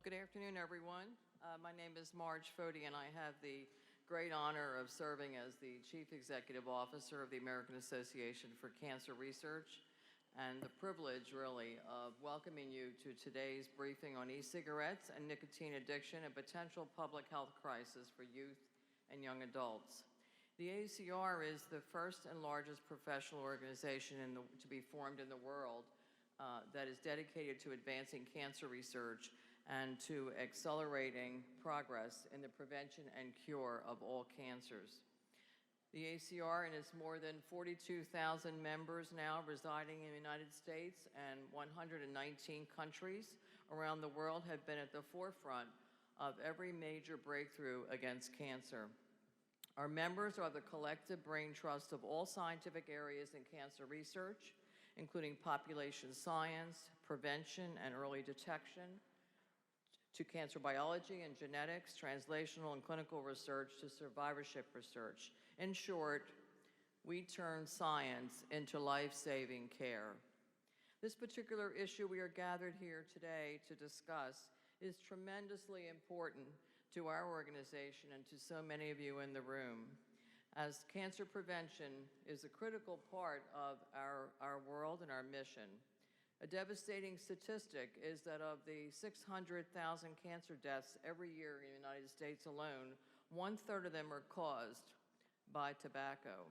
Good afternoon, everyone. My name is Marge Foti, and I have the great honor of serving as the Chief Executive Officer of the American Association for Cancer Research, and the privilege, really, of welcoming you to today's briefing on e-cigarettes and nicotine addiction and potential public health crisis for youth and young adults. The AACR is the first and largest professional organization to be formed in the world that is dedicated to advancing cancer research and to accelerating progress in the prevention and cure of all cancers. The AACR and its more than 42,000 members now residing in the United States and 119 countries around the world have been at the forefront of every major breakthrough against cancer. Our members are the collective brain trust of all scientific areas in cancer research, including population science, prevention and early detection, to cancer biology and genetics, translational and clinical research, to survivorship research. In short, we turn science into life-saving care. This particular issue we are gathered here today to discuss is tremendously important to our organization and to so many of you in the room, as cancer prevention is a critical part of our world and our mission. A devastating statistic is that of the 600,000 cancer deaths every year in the United States alone, 1/3 of them are caused by tobacco.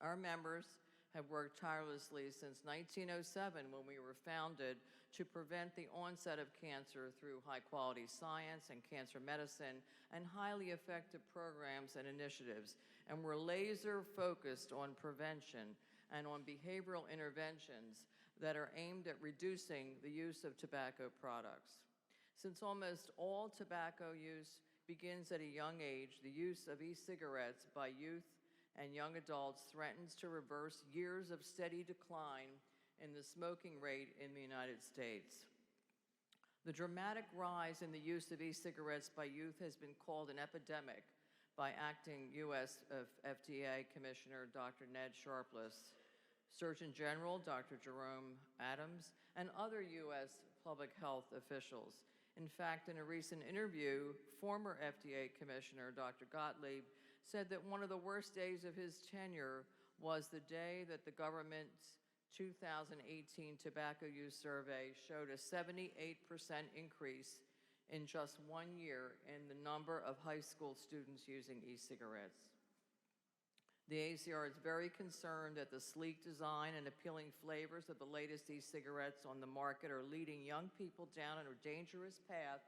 Our members have worked tirelessly since 1907, when we were founded, to prevent the onset of cancer through high-quality science and cancer medicine and highly effective programs and initiatives. And we're laser-focused on prevention and on behavioral interventions that are aimed at reducing the use of tobacco products. Since almost all tobacco use begins at a young age, the use of e-cigarettes by youth and young adults threatens to reverse years of steady decline in the smoking rate in the United States. The dramatic rise in the use of e-cigarettes by youth has been called an epidemic by acting U.S. FDA Commissioner Dr. Ned Sharpless, Surgeon General Dr. Jerome Adams, and other U.S. public health officials. In fact, in a recent interview, former FDA Commissioner Dr. Gottlieb said that one of the worst days of his tenure was the day that the government's 2018 tobacco use survey showed a 78% increase in just 1 year in the number of high school students using e-cigarettes. The AACR is very concerned that the sleek design and appealing flavors of the latest e-cigarettes on the market are leading young people down a dangerous path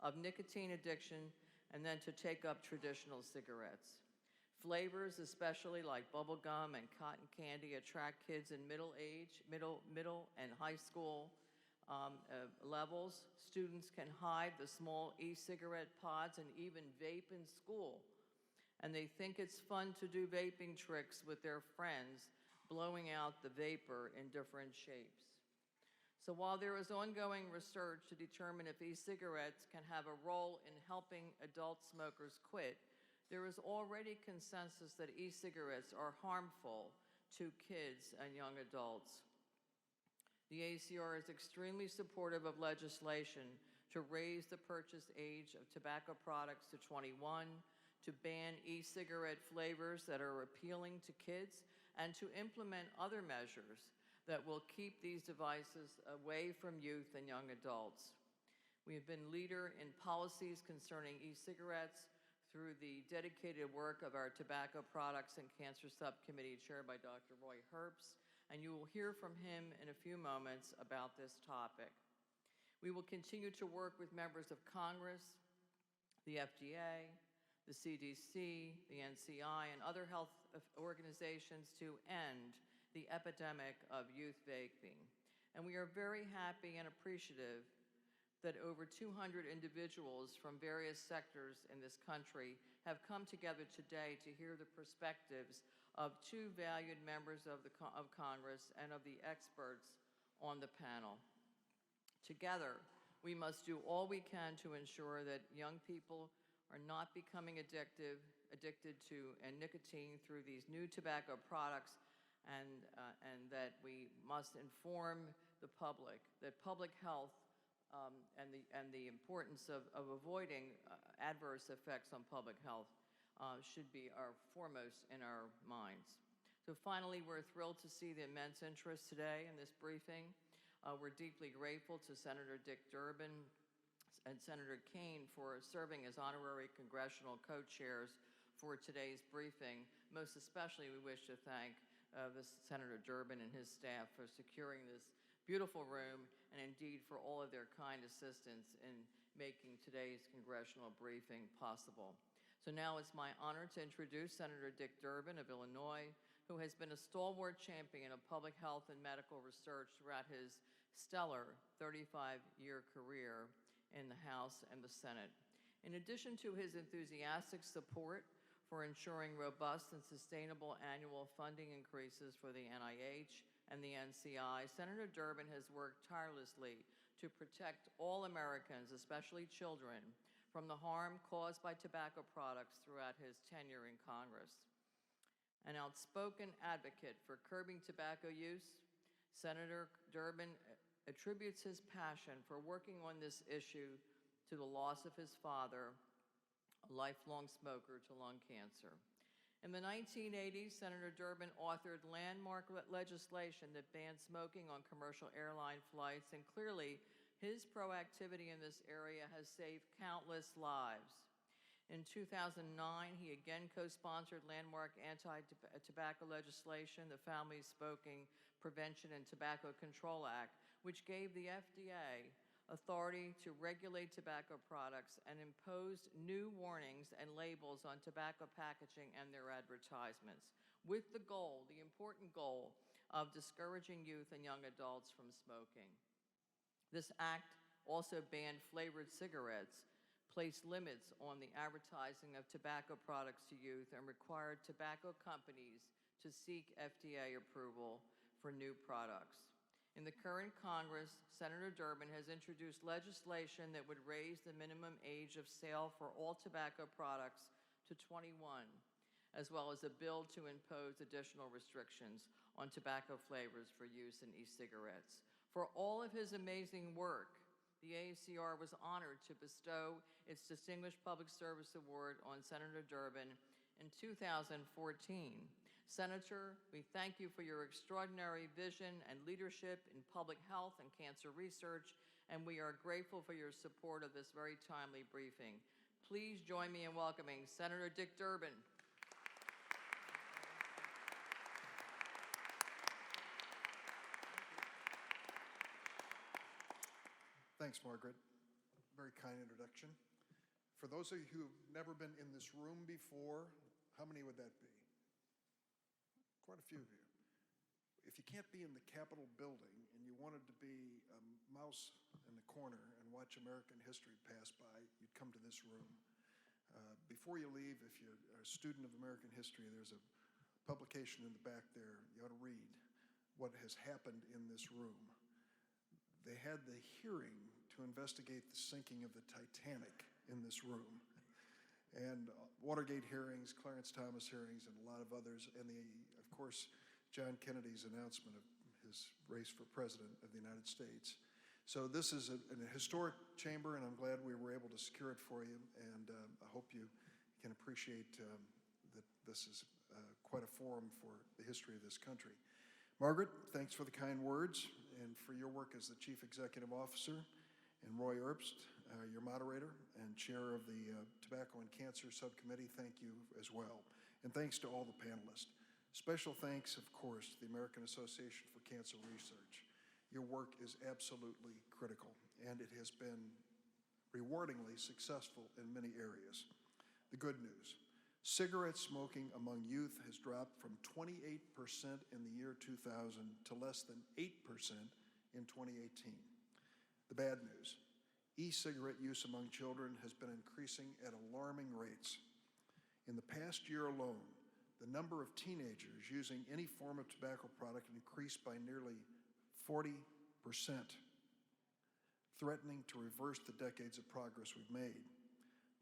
of nicotine addiction and then to take up traditional cigarettes. Flavors, especially like bubble gum and cotton candy, attract kids in middle and high school levels. Students can hide the small e-cigarette pods and even vape in school. And they think it's fun to do vaping tricks with their friends, blowing out the vapor in different shapes. So while there is ongoing research to determine if e-cigarettes can have a role in helping adult smokers quit, there is already consensus that e-cigarettes are harmful to kids and young adults. The AACR is extremely supportive of legislation to raise the purchase age of tobacco products to 21, to ban e-cigarette flavors that are appealing to kids, and to implement other measures that will keep these devices away from youth and young adults. We have been leader in policies concerning e-cigarettes through the dedicated work of our Tobacco Products and Cancer Subcommittee chaired by Dr. Roy Herbst, and you will hear from him in a few moments about this topic. We will continue to work with members of Congress, the FDA, the CDC, the NCI, and other health organizations to end the epidemic of youth vaping. And we are very happy and appreciative that over 200 individuals from various sectors in this country have come together today to hear the perspectives of two valued members of Congress and of the experts on the panel. Together, we must do all we can to ensure that young people are not becoming addicted to nicotine through these new tobacco products, and that we must inform the public that public health and the importance of avoiding adverse effects on public health should be foremost in our minds. So finally, we're thrilled to see the immense interest today in this briefing. We're deeply grateful to Senator Dick Durbin and Senator Kaine for serving as honorary congressional co-chairs for today's briefing. Most especially, we wish to thank Senator Durbin and his staff for securing this beautiful room, and indeed for all of their kind assistance in making today's congressional briefing possible. So now it's my honor to introduce Senator Dick Durbin of Illinois, who has been a stalwart champion of public health and medical research throughout his stellar 35-year career in the House and the Senate. In addition to his enthusiastic support for ensuring robust and sustainable annual funding increases for the NIH and the NCI, Senator Durbin has worked tirelessly to protect all Americans, especially children, from the harm caused by tobacco products throughout his tenure in Congress. An outspoken advocate for curbing tobacco use, Senator Durbin attributes his passion for working on this issue to the loss of his father, a lifelong smoker, to lung cancer. In the 1980s, Senator Durbin authored landmark legislation that banned smoking on commercial airline flights, and clearly his proactivity in this area has saved countless lives. In 2009, he again co-sponsored landmark anti-tobacco legislation, the Family Smoking Prevention and Tobacco Control Act, which gave the FDA authority to regulate tobacco products and imposed new warnings and labels on tobacco packaging and their advertisements, with the goal, the important goal, of discouraging youth and young adults from smoking. This act also banned flavored cigarettes, placed limits on the advertising of tobacco products to youth, and required tobacco companies to seek FDA approval for new products. In the current Congress, Senator Durbin has introduced legislation that would raise the minimum age of sale for all tobacco products to 21, as well as a bill to impose additional restrictions on tobacco flavors for use in e-cigarettes. For all of his amazing work, the AACR was honored to bestow its Distinguished Public Service Award on Senator Durbin in 2014. Senator, we thank you for your extraordinary vision and leadership in public health and cancer research, and we are grateful for your support of this very timely briefing. Please join me in welcoming Senator Dick Durbin. Thanks, Margaret. Very kind introduction. For those of you who've never been in this room before, how many would that be? Quite a few of you. If you can't be in the Capitol building and you wanted to be a mouse in the corner and watch American history pass by, you'd come to this room. Before you leave, if you're a student of American history, there's a publication in the back there. You ought to read what has happened in this room. They had the hearing to investigate the sinking of the Titanic in this room. And Watergate hearings, Clarence Thomas hearings, and a lot of others, and of course, John Kennedy's announcement of his race for president of the United States. So this is a historic chamber, and I'm glad we were able to secure it for you, and I hope you can appreciate that this is quite a forum for the history of this country. Margaret, thanks for the kind words and for your work as the Chief Executive Officer, and Roy Erbst, your moderator and chair of the Tobacco and Cancer Subcommittee, thank you as well. And thanks to all the panelists. Special thanks, of course, to the American Association for Cancer Research. Your work is absolutely critical, and it has been rewardingly successful in many areas. The good news, cigarette smoking among youth has dropped from 28% in the year 2000 to less than 8% in 2018. The bad news, e-cigarette use among children has been increasing at alarming rates. In the past year alone, the number of teenagers using any form of tobacco product increased by nearly 40%, threatening to reverse the decades of progress we've made.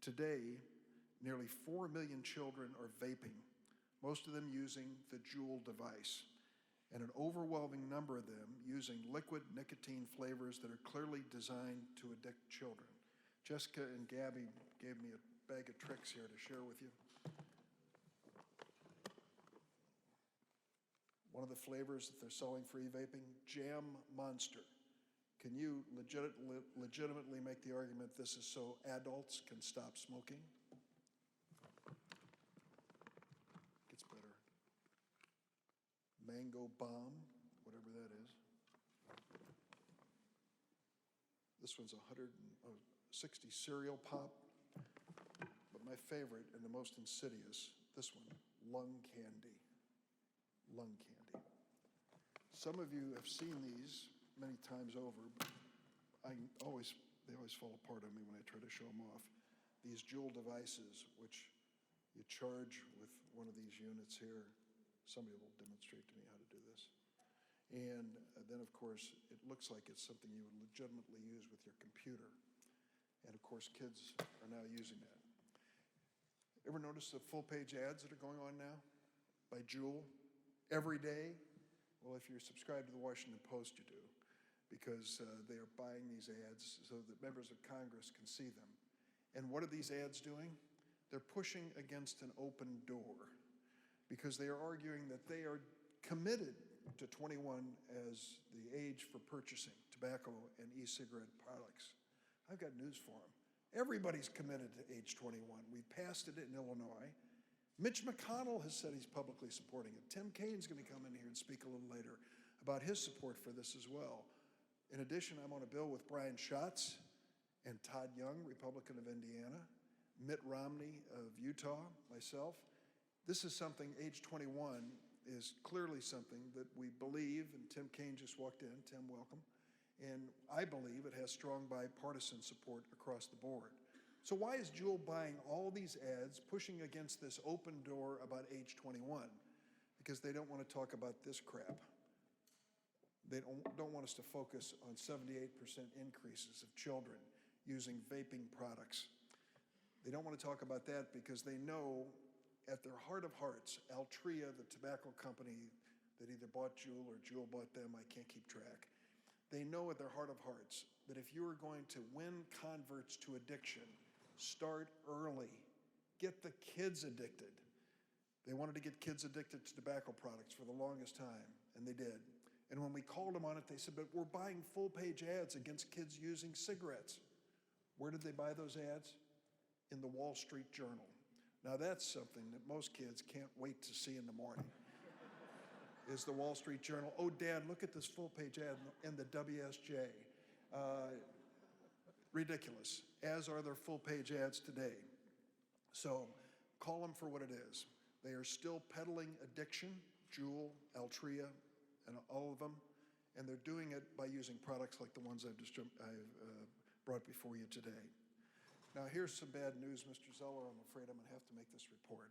Today, nearly 4 million children are vaping, most of them using the Juul device. and an overwhelming number of them using liquid nicotine flavors that are clearly designed to addict children. Jessica and Gabby gave me a bag of tricks here to share with you. One of the flavors that they're selling for e-vaping, Jam Monster. Can you legitimately make the argument this is so adults can stop smoking? Gets better. Mango Bomb, whatever that is. This one's 160 cereal pop. But my favorite and the most insidious, this one, Lung Candy. Lung Candy. Some of you have seen these many times over, but they always fall apart on me when I try to show them off. These Juul devices, which you charge with one of these units here. Somebody will demonstrate to me how to do this. And then, of course, it looks like it's something you would legitimately use with your computer. And, of course, kids are now using that. Ever notice the full-page ads that are going on now by Juul every day? Well, if you're subscribed to the Washington Post, you do, because they are buying these ads so that members of Congress can see them. And what are these ads doing? They're pushing against an open door because they are arguing that they are committed to 21 as the age for purchasing tobacco and e-cigarette products. I've got news for them. Everybody's committed to age 21. We passed it in Illinois. Mitch McConnell has said he's publicly supporting it. Tim Kaine's going to come in here and speak a little later about his support for this as well. In addition, I'm on a bill with Brian Schatz and Todd Young, Republican of Indiana, Mitt Romney of Utah, myself. This is something, age 21 is clearly something that we believe, and Tim Kaine just walked in. Tim, welcome. And I believe it has strong bipartisan support across the board. So why is Juul buying all these ads, pushing against this open door about age 21? Because they don't want to talk about this crap. They don't want us to focus on 78% increases of children using vaping products. They don't want to talk about that because they know at their heart of hearts, Altria, the tobacco company that either bought Juul or Juul bought them, I can't keep track. They know at their heart of hearts that if you are going to win converts to addiction, start early. Get the kids addicted. They wanted to get kids addicted to tobacco products for the longest time, and they did. And when we called them on it, they said, but we're buying full-page ads against kids using cigarettes. Where did they buy those ads? In the Wall Street Journal. Now that's something that most kids can't wait to see in the morning, is the Wall Street Journal. Oh, Dad, look at this full-page ad in the WSJ. Ridiculous, as are their full-page ads today. So call them for what it is. They are still peddling addiction, Juul, Altria, and all of them, and they're doing it by using products like the ones I've brought before you today. Now here's some bad news, Mr. Zeller. I'm afraid I'm going to have to make this report.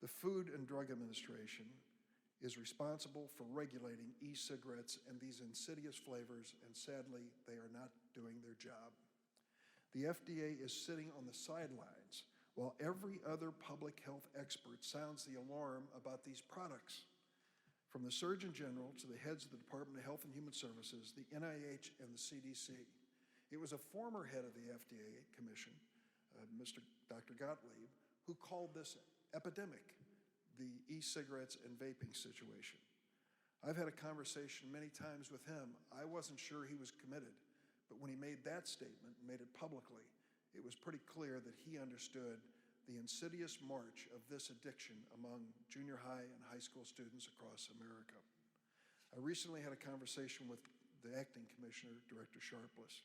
The Food and Drug Administration is responsible for regulating e-cigarettes and these insidious flavors, and sadly, they are not doing their job. The FDA is sitting on the sidelines while every other public health expert sounds the alarm about these products. From the Surgeon General to the heads of the Department of Health and Human Services, the NIH, and the CDC. It was a former head of the FDA commission, Dr. Gottlieb, who called this epidemic, the e-cigarettes and vaping situation. I've had a conversation many times with him. I wasn't sure he was committed, but when he made that statement and made it publicly, it was pretty clear that he understood the insidious march of this addiction among junior high and high school students across America. I recently had a conversation with the acting commissioner, Director Sharpless.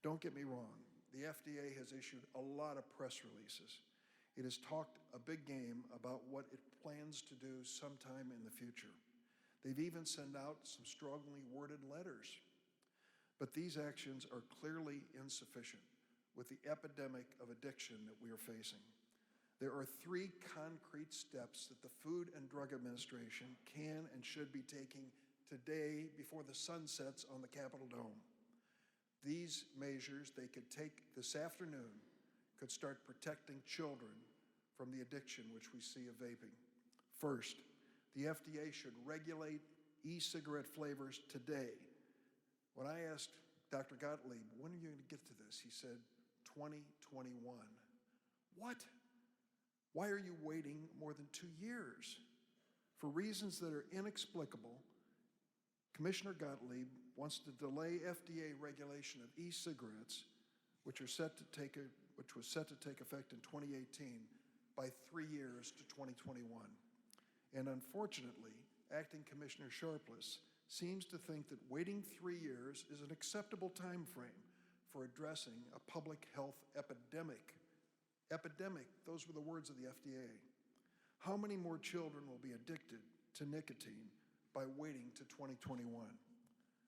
Don't get me wrong, the FDA has issued a lot of press releases. It has talked a big game about what it plans to do sometime in the future. They've even sent out some strongly worded letters. But these actions are clearly insufficient with the epidemic of addiction that we are facing. There are 3 concrete steps that the Food and Drug Administration can and should be taking today before the sun sets on the Capitol Dome. These measures they could take this afternoon could start protecting children from the addiction which we see of vaping. First, the FDA should regulate e-cigarette flavors today. When I asked Dr. Gottlieb, when are you going to get to this? He said, 2021. What? Why are you waiting more than 2 years? For reasons that are inexplicable, Commissioner Gottlieb wants to delay FDA regulation of e-cigarettes, which was set to take effect in 2018, by 3 years to 2021. And unfortunately, Acting Commissioner Sharpless seems to think that waiting 3 years is an acceptable time frame for addressing a public health epidemic. Epidemic, those were the words of the FDA. How many more children will be addicted to nicotine by waiting to 2021?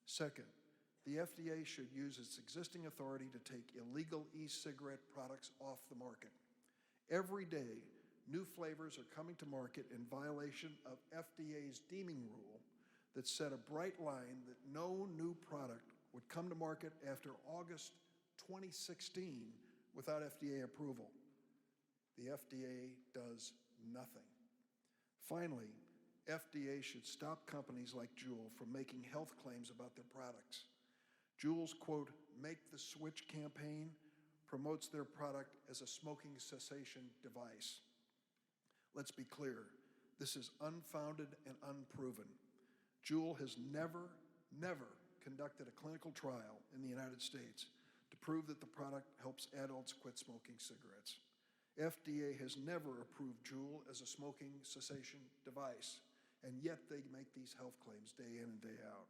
Second, the FDA should use its existing authority to take illegal e-cigarette products off the market. Every day, new flavors are coming to market in violation of FDA's deeming rule that set a bright line that no new product would come to market after August 2016 without FDA approval. The FDA does nothing. Finally, FDA should stop companies like Juul from making health claims about their products. Juul's, quote, "Make the Switch" campaign promotes their product as a smoking cessation device. Let's be clear, this is unfounded and unproven. Juul has never conducted a clinical trial in the United States to prove that the product helps adults quit smoking cigarettes. FDA has never approved Juul as a smoking cessation device, and yet they make these health claims day in and day out.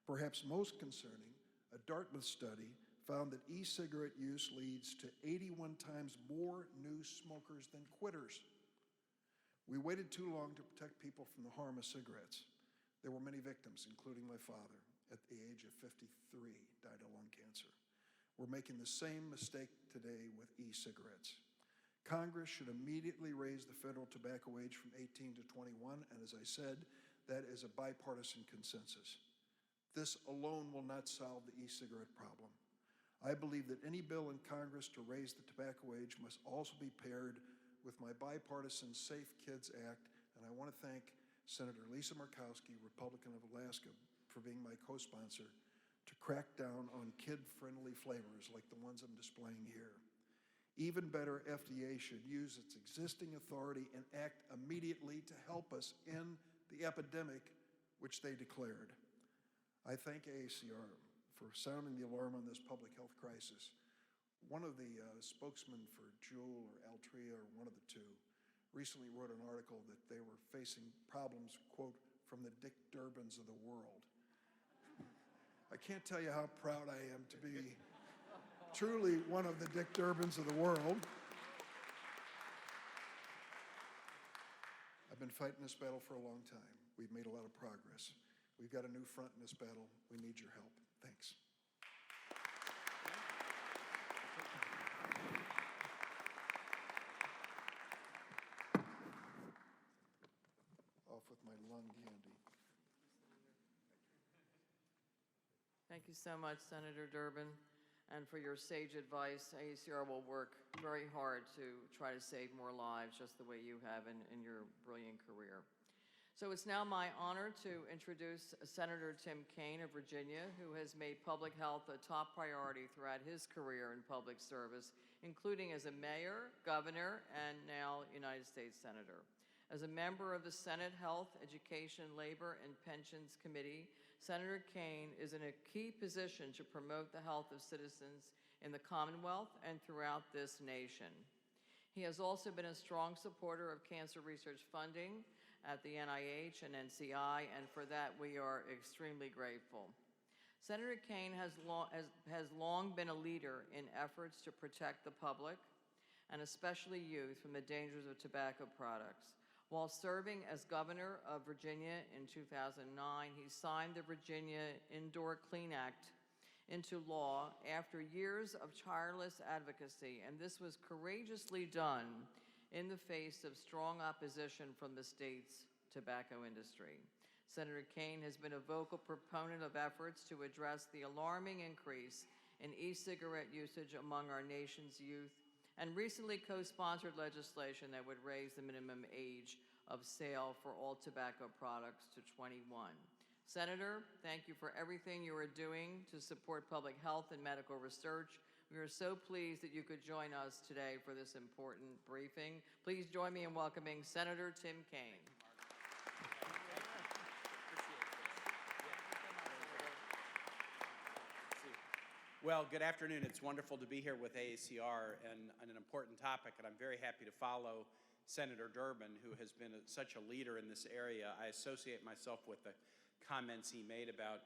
Perhaps most concerning, a Dartmouth study found that e-cigarette use leads to 81 times more new smokers than quitters. We waited too long to protect people from the harm of cigarettes. There were many victims, including my father, at the age of 53, died of lung cancer. We're making the same mistake today with e-cigarettes. Congress should immediately raise the federal tobacco age from 18 to 21, and as I said, that is a bipartisan consensus. This alone will not solve the e-cigarette problem. I believe that any bill in Congress to raise the tobacco age must also be paired with my bipartisan Safe Kids Act, and I want to thank Senator Lisa Murkowski, Republican of Alaska, for being my co-sponsor to crack down on kid-friendly flavors like the ones I'm displaying here. Even better, FDA should use its existing authority and act immediately to help us end the epidemic which they declared. I thank AACR for sounding the alarm on this public health crisis. One of the spokesmen for Juul or Altria, or one of the two, recently wrote an article that they were facing problems, quote, from the Dick Durbins of the world. I can't tell you how proud I am to be truly one of the Dick Durbins of the world. I've been fighting this battle for a long time. We've made a lot of progress. We've got a new front in this battle. We need your help. Thanks. Off with my lung candy. Thank you so much, Senator Durbin, and for your sage advice. AACR will work very hard to try to save more lives, just the way you have in your brilliant career. So it's now my honor to introduce Senator Tim Kaine of Virginia, who has made public health a top priority throughout his career in public service, including as a mayor, governor, and now United States Senator. As a member of the Senate Health, Education, Labor, and Pensions Committee, Senator Kaine is in a key position to promote the health of citizens in the Commonwealth and throughout this nation. He has also been a strong supporter of cancer research funding at the NIH and NCI, and for that we are extremely grateful. Senator Kaine has long been a leader in efforts to protect the public, and especially youth, from the dangers of tobacco products. While serving as governor of Virginia in 2009, he signed the Virginia Indoor Clean Act into law after years of tireless advocacy, and this was courageously done in the face of strong opposition from the state's tobacco industry. Senator Kaine has been a vocal proponent of efforts to address the alarming increase in e-cigarette usage among our nation's youth, and recently co-sponsored legislation that would raise the minimum age of sale for all tobacco products to 21. Senator, thank you for everything you are doing to support public health and medical research. We are so pleased that you could join us today for this important briefing. Please join me in welcoming Senator Tim Kaine. Well, good afternoon. It's wonderful to be here with AACR and an important topic, and I'm very happy to follow Senator Durbin, who has been such a leader in this area. I associate myself with the comments he made about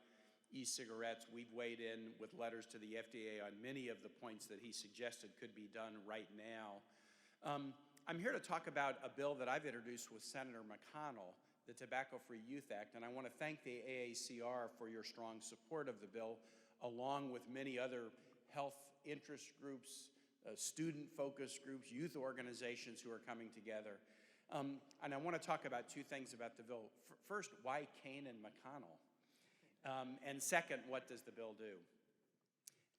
e-cigarettes. We've weighed in with letters to the FDA on many of the points that he suggested could be done right now. I'm here to talk about a bill that I've introduced with Senator McConnell, the Tobacco-Free Youth Act, and I want to thank the AACR for your strong support of the bill, along with many other health interest groups, student-focused groups, youth organizations who are coming together. And I want to talk about two things about the bill. First, why Kaine and McConnell? And second, what does the bill do?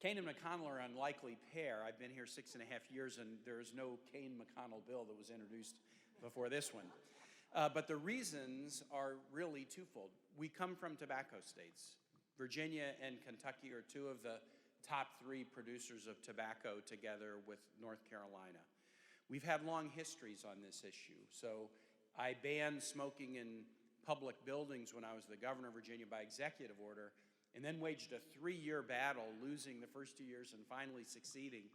Kaine and McConnell are an unlikely pair. I've been here 6.5 years, and there is no Kaine-McConnell bill that was introduced before this one. But the reasons are really twofold. We come from tobacco states. Virginia and Kentucky are two of the top 3 producers of tobacco together with North Carolina. We've had long histories on this issue. So I banned smoking in public buildings when I was the governor of Virginia by executive order, and then waged a 3-year battle, losing the first 2 years and finally succeeding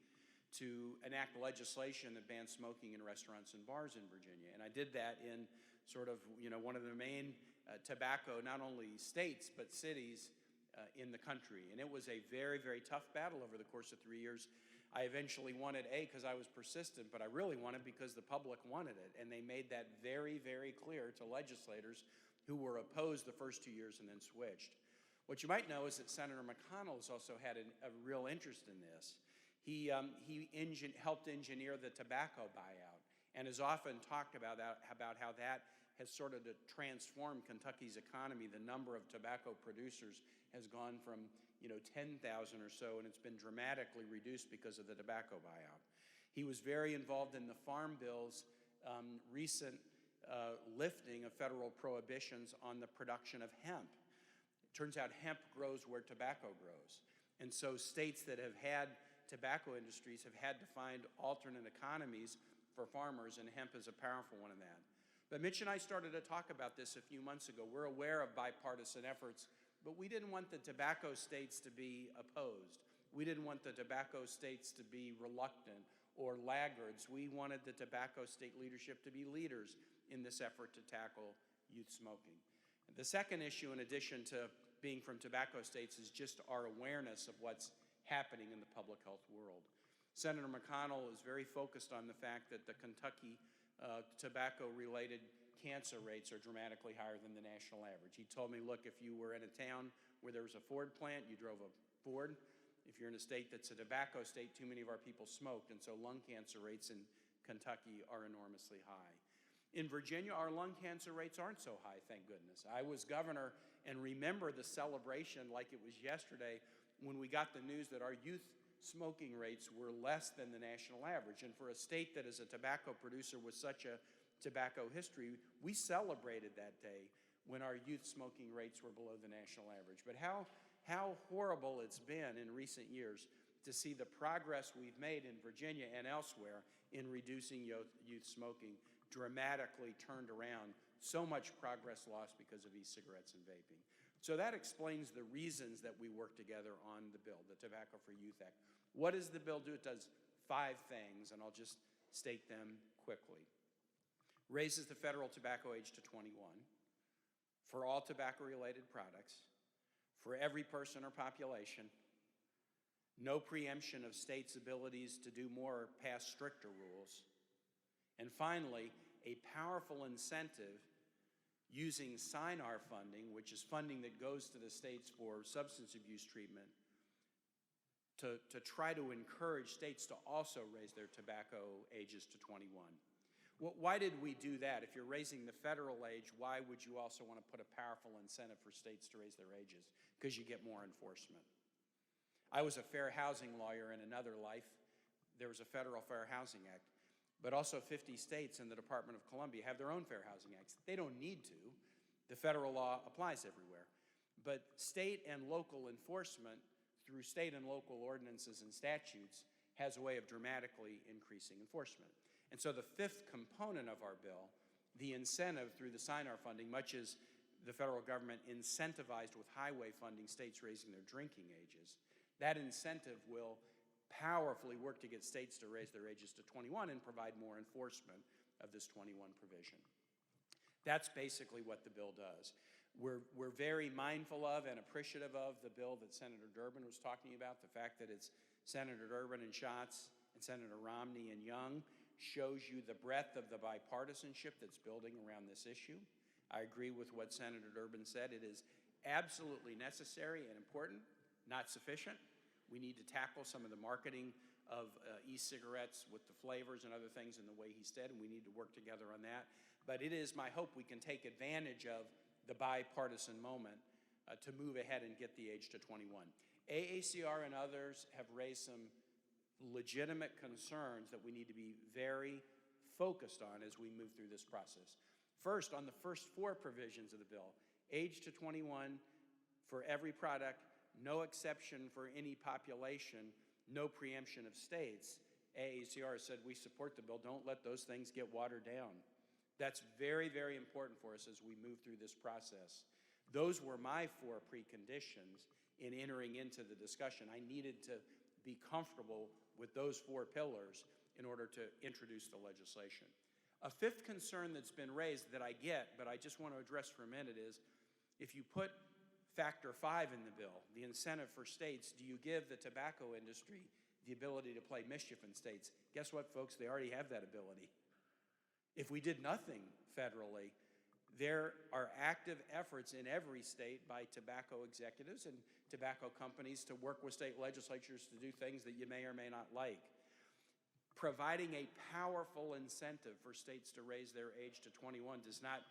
to enact legislation that banned smoking in restaurants and bars in Virginia. And I did that in sort of, one of the main tobacco, not only states, but cities in the country. And it was a very, very tough battle over the course of 3 years. I eventually won it, because I was persistent, but I really won it because the public wanted it. And they made that very, very clear to legislators who were opposed the first 2 years and then switched. What you might know is that Senator McConnell has also had a real interest in this. He helped engineer the tobacco buyout and has often talked about how that has sort of transformed Kentucky's economy. The number of tobacco producers has gone from 10,000 or so, and it's been dramatically reduced because of the tobacco buyout. He was very involved in the Farm Bill's recent lifting of federal prohibitions on the production of hemp. It turns out hemp grows where tobacco grows, and so states that have had tobacco industries have had to find alternate economies for farmers, and hemp is a powerful one of that. But Mitch and I started to talk about this a few months ago. We're aware of bipartisan efforts, but we didn't want the tobacco states to be opposed. We didn't want the tobacco states to be reluctant or laggards. We wanted the tobacco state leadership to be leaders in this effort to tackle youth smoking. The second issue, in addition to being from tobacco states, is just our awareness of what's happening in the public health world. Senator McConnell is very focused on the fact that the Kentucky tobacco-related cancer rates are dramatically higher than the national average. He told me, look, if you were in a town where there was a Ford plant, you drove a Ford. If you're in a state that's a tobacco state, too many of our people smoked, and so lung cancer rates in Kentucky are enormously high. In Virginia, our lung cancer rates aren't so high, thank goodness. I was governor and remember the celebration like it was yesterday when we got the news that our youth smoking rates were less than the national average. And for a state that is a tobacco producer with such a tobacco history, we celebrated that day when our youth smoking rates were below the national average. But how horrible it's been in recent years to see the progress we've made in Virginia and elsewhere in reducing youth smoking dramatically turned around. So much progress lost because of e-cigarettes and vaping. So that explains the reasons that we work together on the bill, the Tobacco-Free Youth Act. What does the bill do? It does 5 things, and I'll just state them quickly. Raises the federal tobacco age to 21 for all tobacco-related products, for every person or population, no preemption of states' abilities to do more or pass stricter rules, and finally, a powerful incentive using SINAR funding, which is funding that goes to the states for substance abuse treatment, to try to encourage states to also raise their tobacco ages to 21. Why did we do that? If you're raising the federal age, why would you also want to put a powerful incentive for states to raise their ages? Because you get more enforcement. I was a fair housing lawyer in another life. There was a federal Fair Housing Act. But also 50 states and the Department of Columbia have their own fair housing acts. They don't need to. The federal law applies everywhere. But state and local enforcement through state and local ordinances and statutes has a way of dramatically increasing enforcement. And so the fifth component of our bill, the incentive through the SINAR funding, much as the federal government incentivized with highway funding states raising their drinking ages, that incentive will powerfully work to get states to raise their ages to 21 and provide more enforcement of this 21 provision. That's basically what the bill does. We're very mindful of and appreciative of the bill that Senator Durbin was talking about. The fact that it's Senator Durbin and Schatz and Senator Romney and Young shows you the breadth of the bipartisanship that's building around this issue. I agree with what Senator Durbin said. It is absolutely necessary and important, not sufficient. We need to tackle some of the marketing of e-cigarettes with the flavors and other things in the way he said, and we need to work together on that. But it is my hope we can take advantage of the bipartisan moment to move ahead and get the age to 21. AACR and others have raised some legitimate concerns that we need to be very focused on as we move through this process. First, on the first four provisions of the bill, age to 21 for every product, no exception for any population, no preemption of states. AACR said we support the bill. Don't let those things get watered down. That's very, very important for us as we move through this process. Those were my four preconditions in entering into the discussion. I needed to be comfortable with those four pillars in order to introduce the legislation. A fifth concern that's been raised that I get, but I just want to address for a minute is, if you put Factor 5 in the bill, the incentive for states, do you give the tobacco industry the ability to play mischief in states? Guess what, folks? They already have that ability. If we did nothing federally, there are active efforts in every state by tobacco executives and tobacco companies to work with state legislatures to do things that you may or may not like. Providing a powerful incentive for states to raise their age to 21 does not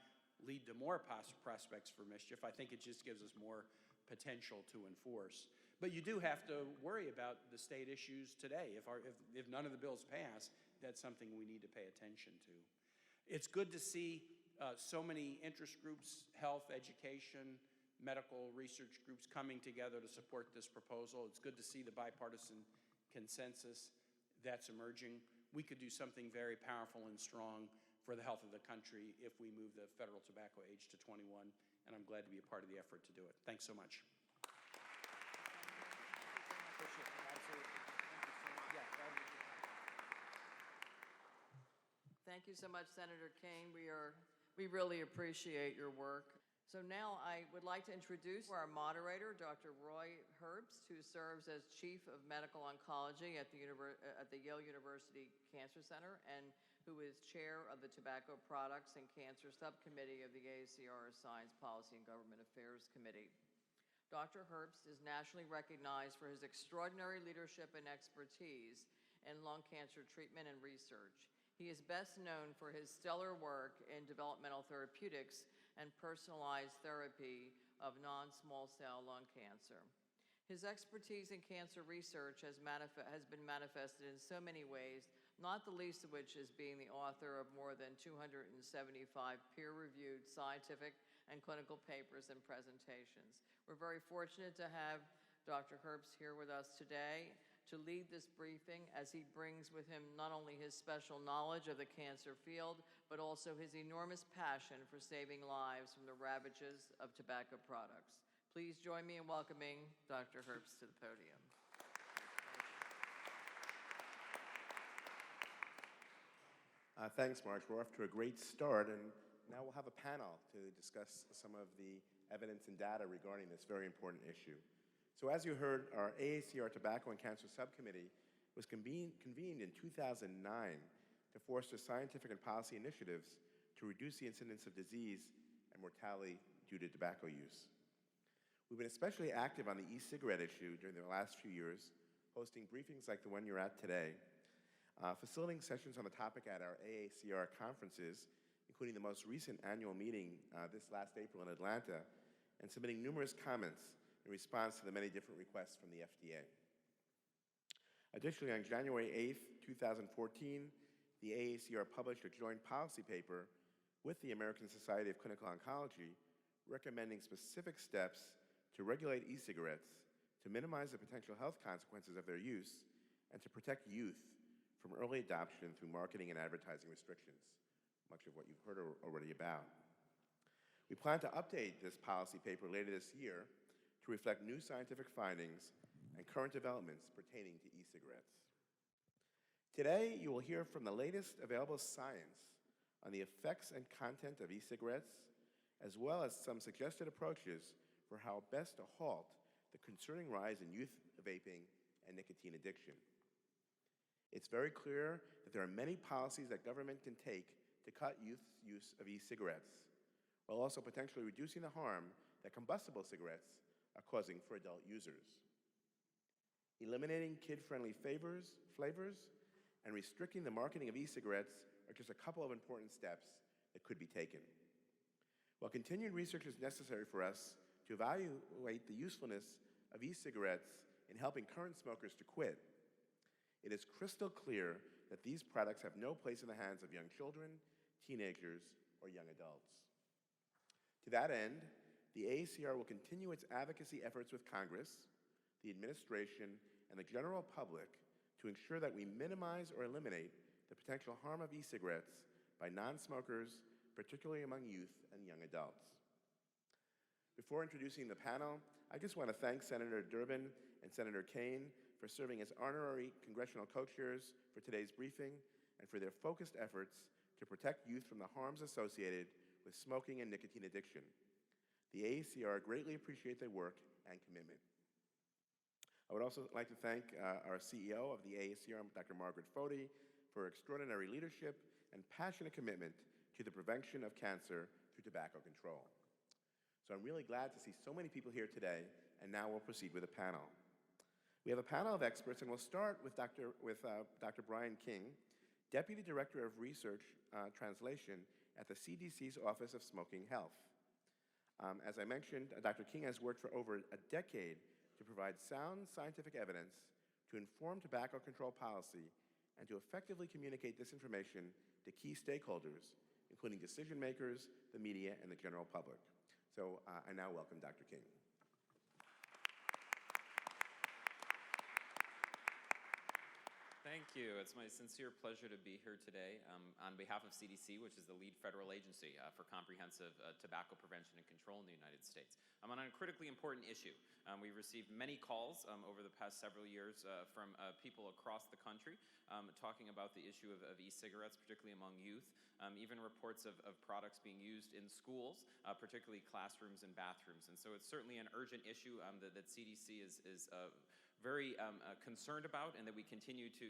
lead to more prospects for mischief. I think it just gives us more potential to enforce. But you do have to worry about the state issues today. If none of the bills pass, that's something we need to pay attention to. It's good to see so many interest groups, health, education, medical research groups coming together to support this proposal. It's good to see the bipartisan consensus that's emerging. We could do something very powerful and strong for the health of the country if we move the federal tobacco age to 21, and I'm glad to be a part of the effort to do it. Thanks so much. Thank you so much, Senator Kaine. We really appreciate your work. So now I would like to introduce our moderator, Dr. Roy Herbst, who serves as Chief of Medical Oncology at the Yale University Cancer Center and who is Chair of the Tobacco Products and Cancer Subcommittee of the AACR Science Policy and Government Affairs Committee. Dr. Herbst is nationally recognized for his extraordinary leadership and expertise in lung cancer treatment and research. He is best known for his stellar work in developmental therapeutics and personalized therapy of non-small cell lung cancer. His expertise in cancer research has been manifested in so many ways, not the least of which is being the author of more than 275 peer-reviewed scientific and clinical papers and presentations. We're very fortunate to have Dr. Herbst here with us today to lead this briefing, as he brings with him not only his special knowledge of the cancer field, but also his enormous passion for saving lives from the ravages of tobacco products. Please join me in welcoming Dr. Herbst to the podium. Thanks, Marge. We're off to a great start, and now we'll have a panel to discuss some of the evidence and data regarding this very important issue. So as you heard, our AACR Tobacco and Cancer Subcommittee was convened in 2009 to foster scientific and policy initiatives to reduce the incidence of disease and mortality due to tobacco use. We've been especially active on the e-cigarette issue during the last few years, hosting briefings like the one you're at today, facilitating sessions on the topic at our AACR conferences, including the most recent annual meeting this last April in Atlanta, and submitting numerous comments in response to the many different requests from the FDA. Additionally, on January 8th, 2014, the AACR published a joint policy paper with the American Society of Clinical Oncology recommending specific steps to regulate e-cigarettes, to minimize the potential health consequences of their use, and to protect youth from early adoption through marketing and advertising restrictions, much of what you've heard already about. We plan to update this policy paper later this year to reflect new scientific findings and current developments pertaining to e-cigarettes. Today, you will hear from the latest available science on the effects and content of e-cigarettes, as well as some suggested approaches for how best to halt the concerning rise in youth vaping and nicotine addiction. It's very clear that there are many policies that government can take to cut youth's use of e-cigarettes, while also potentially reducing the harm that combustible cigarettes are causing for adult users. Eliminating kid-friendly flavors and restricting the marketing of e-cigarettes are just a couple of important steps that could be taken. While continued research is necessary for us to evaluate the usefulness of e-cigarettes in helping current smokers to quit, it is crystal clear that these products have no place in the hands of young children, teenagers, or young adults. To that end, the AACR will continue its advocacy efforts with Congress, the administration, and the general public to ensure that we minimize or eliminate the potential harm of e-cigarettes by non-smokers, particularly among youth and young adults. Before introducing the panel, I just want to thank Senator Durbin and Senator Kaine for serving as honorary congressional co-chairs for today's briefing and for their focused efforts to protect youth from the harms associated with smoking and nicotine addiction. The AACR greatly appreciate their work and commitment. I would also like to thank our CEO of the AACR, Dr. Margaret Foti, for her extraordinary leadership and passionate commitment to the prevention of cancer through tobacco control. So I'm really glad to see so many people here today, and now we'll proceed with a panel. We have a panel of experts, and we'll start with Dr. Brian King, Deputy Director of Research Translation at the CDC's Office of Smoking Health. As I mentioned, Dr. King has worked for over a decade to provide sound scientific evidence to inform tobacco control policy and to effectively communicate this information to key stakeholders, including decision makers, the media, and the general public. So I now welcome Dr. King. Thank you. It's my sincere pleasure to be here today on behalf of CDC, which is the lead federal agency for comprehensive tobacco prevention and control in the United States. I'm on a critically important issue. We've received many calls over the past several years from people across the country talking about the issue of e-cigarettes, particularly among youth, even reports of products being used in schools, particularly classrooms and bathrooms. And so it's certainly an urgent issue that CDC is very concerned about, and that we continue to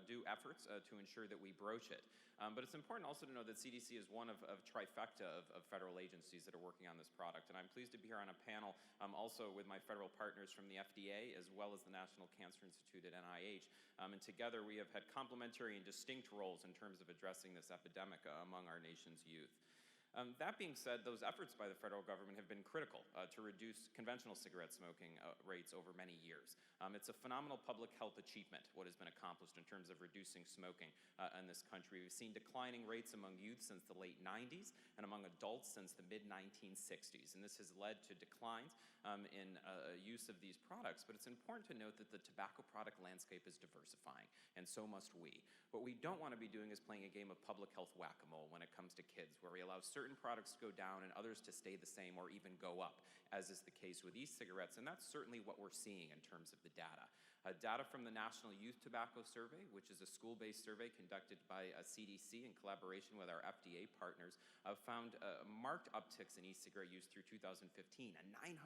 do efforts to ensure that we broach it. But it's important also to know that CDC is one of trifecta of federal agencies that are working on this product. And I'm pleased to be here on a panel also with my federal partners from the FDA as well as the National Cancer Institute at NIH. And together we have had complementary and distinct roles in terms of addressing this epidemic among our nation's youth. That being said, those efforts by the federal government have been critical to reduce conventional cigarette smoking rates over many years. It's a phenomenal public health achievement, what has been accomplished in terms of reducing smoking in this country. We've seen declining rates among youth since the late 90s and among adults since the mid-1960s. And this has led to declines in use of these products. But it's important to note that the tobacco product landscape is diversifying, and so must we. What we don't want to be doing is playing a game of public health whack-a-mole when it comes to kids, where we allow certain products to go down and others to stay the same or even go up, as is the case with e-cigarettes. And that's certainly what we're seeing in terms of the data. Data from the National Youth Tobacco Survey, which is a school-based survey conducted by CDC in collaboration with our FDA partners, found marked upticks in e-cigarette use through 2015, a 900%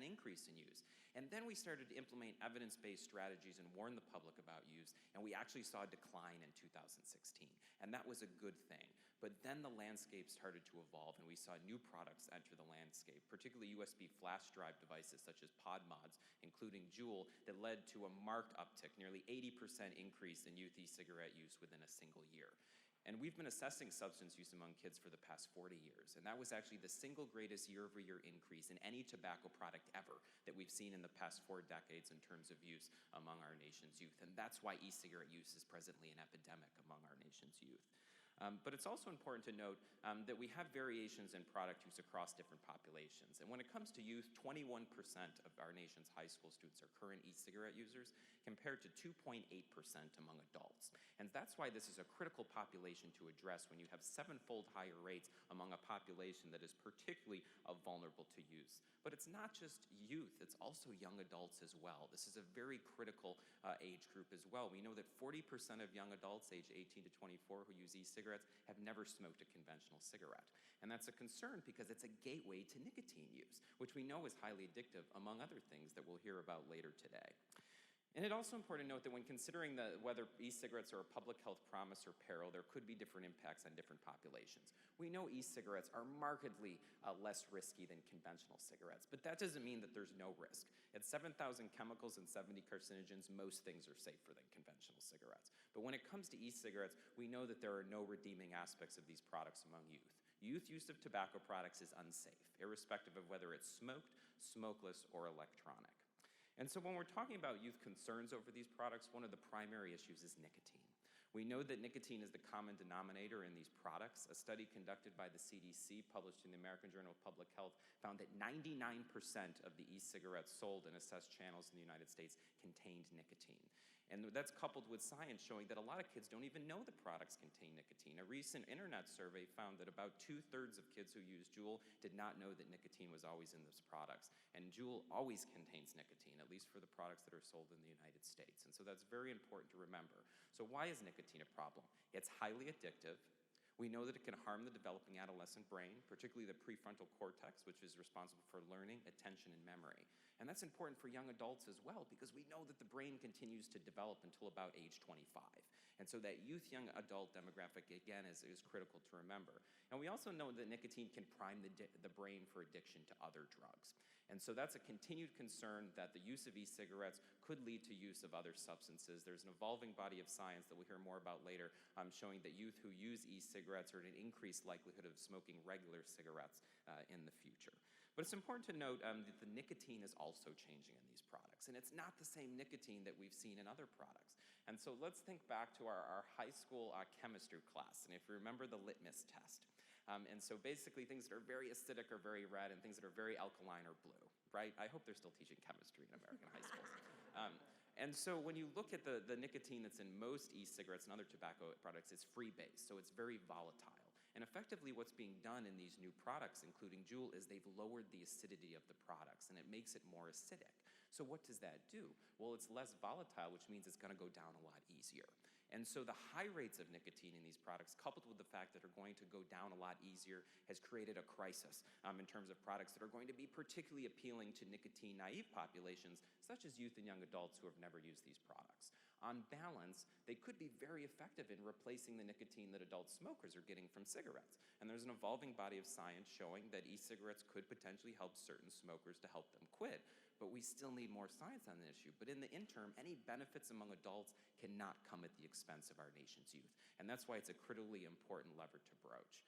increase in use. And then we started to implement evidence-based strategies and warn the public about use, and we actually saw a decline in 2016. And that was a good thing. But then the landscape started to evolve, and we saw new products enter the landscape, particularly USB flash drive devices such as pod mods, including Juul, that led to a marked uptick, nearly 80% increase in youth e-cigarette use within a single year. And we've been assessing substance use among kids for the past 40 years, and that was actually the single greatest year-over-year increase in any tobacco product ever that we've seen in the past 4 decades in terms of use among our nation's youth. And that's why e-cigarette use is presently an epidemic among our nation's youth. But it's also important to note that we have variations in product use across different populations. And when it comes to youth, 21% of our nation's high school students are current e-cigarette users, compared to 2.8% among adults. And that's why this is a critical population to address when you have 7-fold higher rates among a population that is particularly vulnerable to use. But it's not just youth, it's also young adults as well. This is a very critical age group as well. We know that 40% of young adults age 18 to 24 who use e-cigarettes have never smoked a conventional cigarette. And that's a concern because it's a gateway to nicotine use, which we know is highly addictive, among other things that we'll hear about later today. And it's also important to note that when considering whether e-cigarettes are a public health promise or peril, there could be different impacts on different populations. We know e-cigarettes are markedly less risky than conventional cigarettes, but that doesn't mean that there's no risk. At 7,000 chemicals and 70 carcinogens, most things are safer than conventional cigarettes. But when it comes to e-cigarettes, we know that there are no redeeming aspects of these products among youth. Youth use of tobacco products is unsafe, irrespective of whether it's smoked, smokeless, or electronic. And so when we're talking about youth concerns over these products, one of the primary issues is nicotine. We know that nicotine is the common denominator in these products. A study conducted by the CDC, published in the American Journal of Public Health, found that 99% of the e-cigarettes sold in assessed channels in the United States contained nicotine. And that's coupled with science showing that a lot of kids don't even know the products contain nicotine. A recent internet survey found that about 2/3 of kids who use Juul did not know that nicotine was always in those products. And Juul always contains nicotine, at least for the products that are sold in the United States. And so that's very important to remember. So why is nicotine a problem? It's highly addictive. We know that it can harm the developing adolescent brain, particularly the prefrontal cortex, which is responsible for learning, attention, and memory. And that's important for young adults as well, because we know that the brain continues to develop until about age 25. And so that youth-young adult demographic, again, is critical to remember. And we also know that nicotine can prime the brain for addiction to other drugs. And so that's a continued concern that the use of e-cigarettes could lead to use of other substances. There's an evolving body of science that we'll hear more about later showing that youth who use e-cigarettes are at an increased likelihood of smoking regular cigarettes in the future. But it's important to note that the nicotine is also changing in these products. And it's not the same nicotine that we've seen in other products. And so let's think back to our high school chemistry class. And if you remember the litmus test. And so basically things that are very acidic are very red, and things that are very alkaline are blue, right? I hope they're still teaching chemistry in American high schools. And so when you look at the nicotine that's in most e-cigarettes and other tobacco products, it's free-based, so it's very volatile. And effectively what's being done in these new products, including Juul, is they've lowered the acidity of the products, and it makes it more acidic. So what does that do? Well, it's less volatile, which means it's gonna go down a lot easier. And so the high rates of nicotine in these products, coupled with the fact that they're going to go down a lot easier, has created a crisis in terms of products that are going to be particularly appealing to nicotine-naive populations, such as youth and young adults who have never used these products. On balance, they could be very effective in replacing the nicotine that adult smokers are getting from cigarettes. And there's an evolving body of science showing that e-cigarettes could potentially help certain smokers to help them quit. But we still need more science on the issue. But in the interim, any benefits among adults cannot come at the expense of our nation's youth. And that's why it's a critically important lever to broach.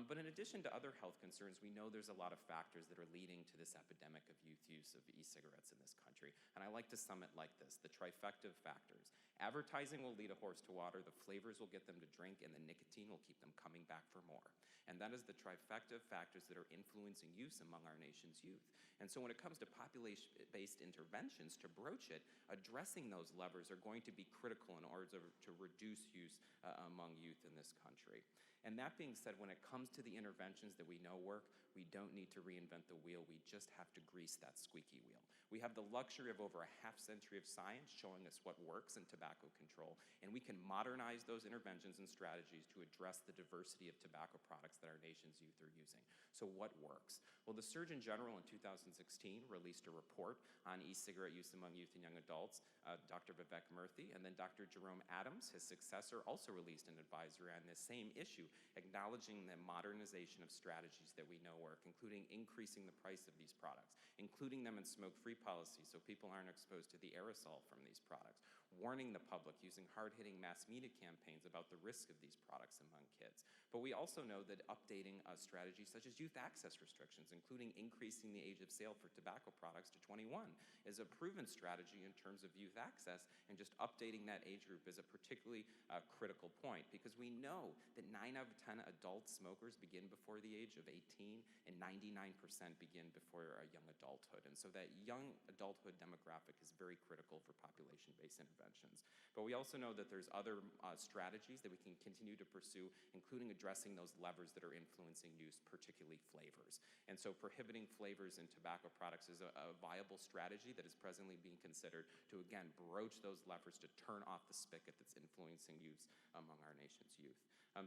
But in addition to other health concerns, we know there's a lot of factors that are leading to this epidemic of youth use of e-cigarettes in this country. And I like to sum it like this: the trifecta of factors. Advertising will lead a horse to water, the flavors will get them to drink, and the nicotine will keep them coming back for more. And that is the trifecta of factors that are influencing use among our nation's youth. And so when it comes to population-based interventions to broach it, addressing those levers are going to be critical in order to reduce use among youth in this country. And that being said, when it comes to the interventions that we know work, we don't need to reinvent the wheel. We just have to grease that squeaky wheel. We have the luxury of over a half-century of science showing us what works in tobacco control, and we can modernize those interventions and strategies to address the diversity of tobacco products that our nation's youth are using. So what works? Well, the Surgeon General in 2016 released a report on e-cigarette use among youth and young adults, Dr. Vivek Murthy, and then Dr. Jerome Adams, his successor, also released an advisory on this same issue, acknowledging the modernization of strategies that we know work, including increasing the price of these products, including them in smoke-free policies so people aren't exposed to the aerosol from these products, warning the public using hard-hitting mass media campaigns about the risk of these products among kids. But we also know that updating strategies such as youth access restrictions, including increasing the age of sale for tobacco products to 21, is a proven strategy in terms of youth access, and just updating that age group is a particularly critical point, because we know that 9 out of 10 adult smokers begin before the age of 18, and 99% begin before young adulthood. And so that young adulthood demographic is very critical for population-based interventions. But we also know that there's other strategies that we can continue to pursue, including addressing those levers that are influencing use, particularly flavors. And so prohibiting flavors in tobacco products is a viable strategy that is presently being considered to, again, broach those levers to turn off the spigot that's influencing use among our nation's youth.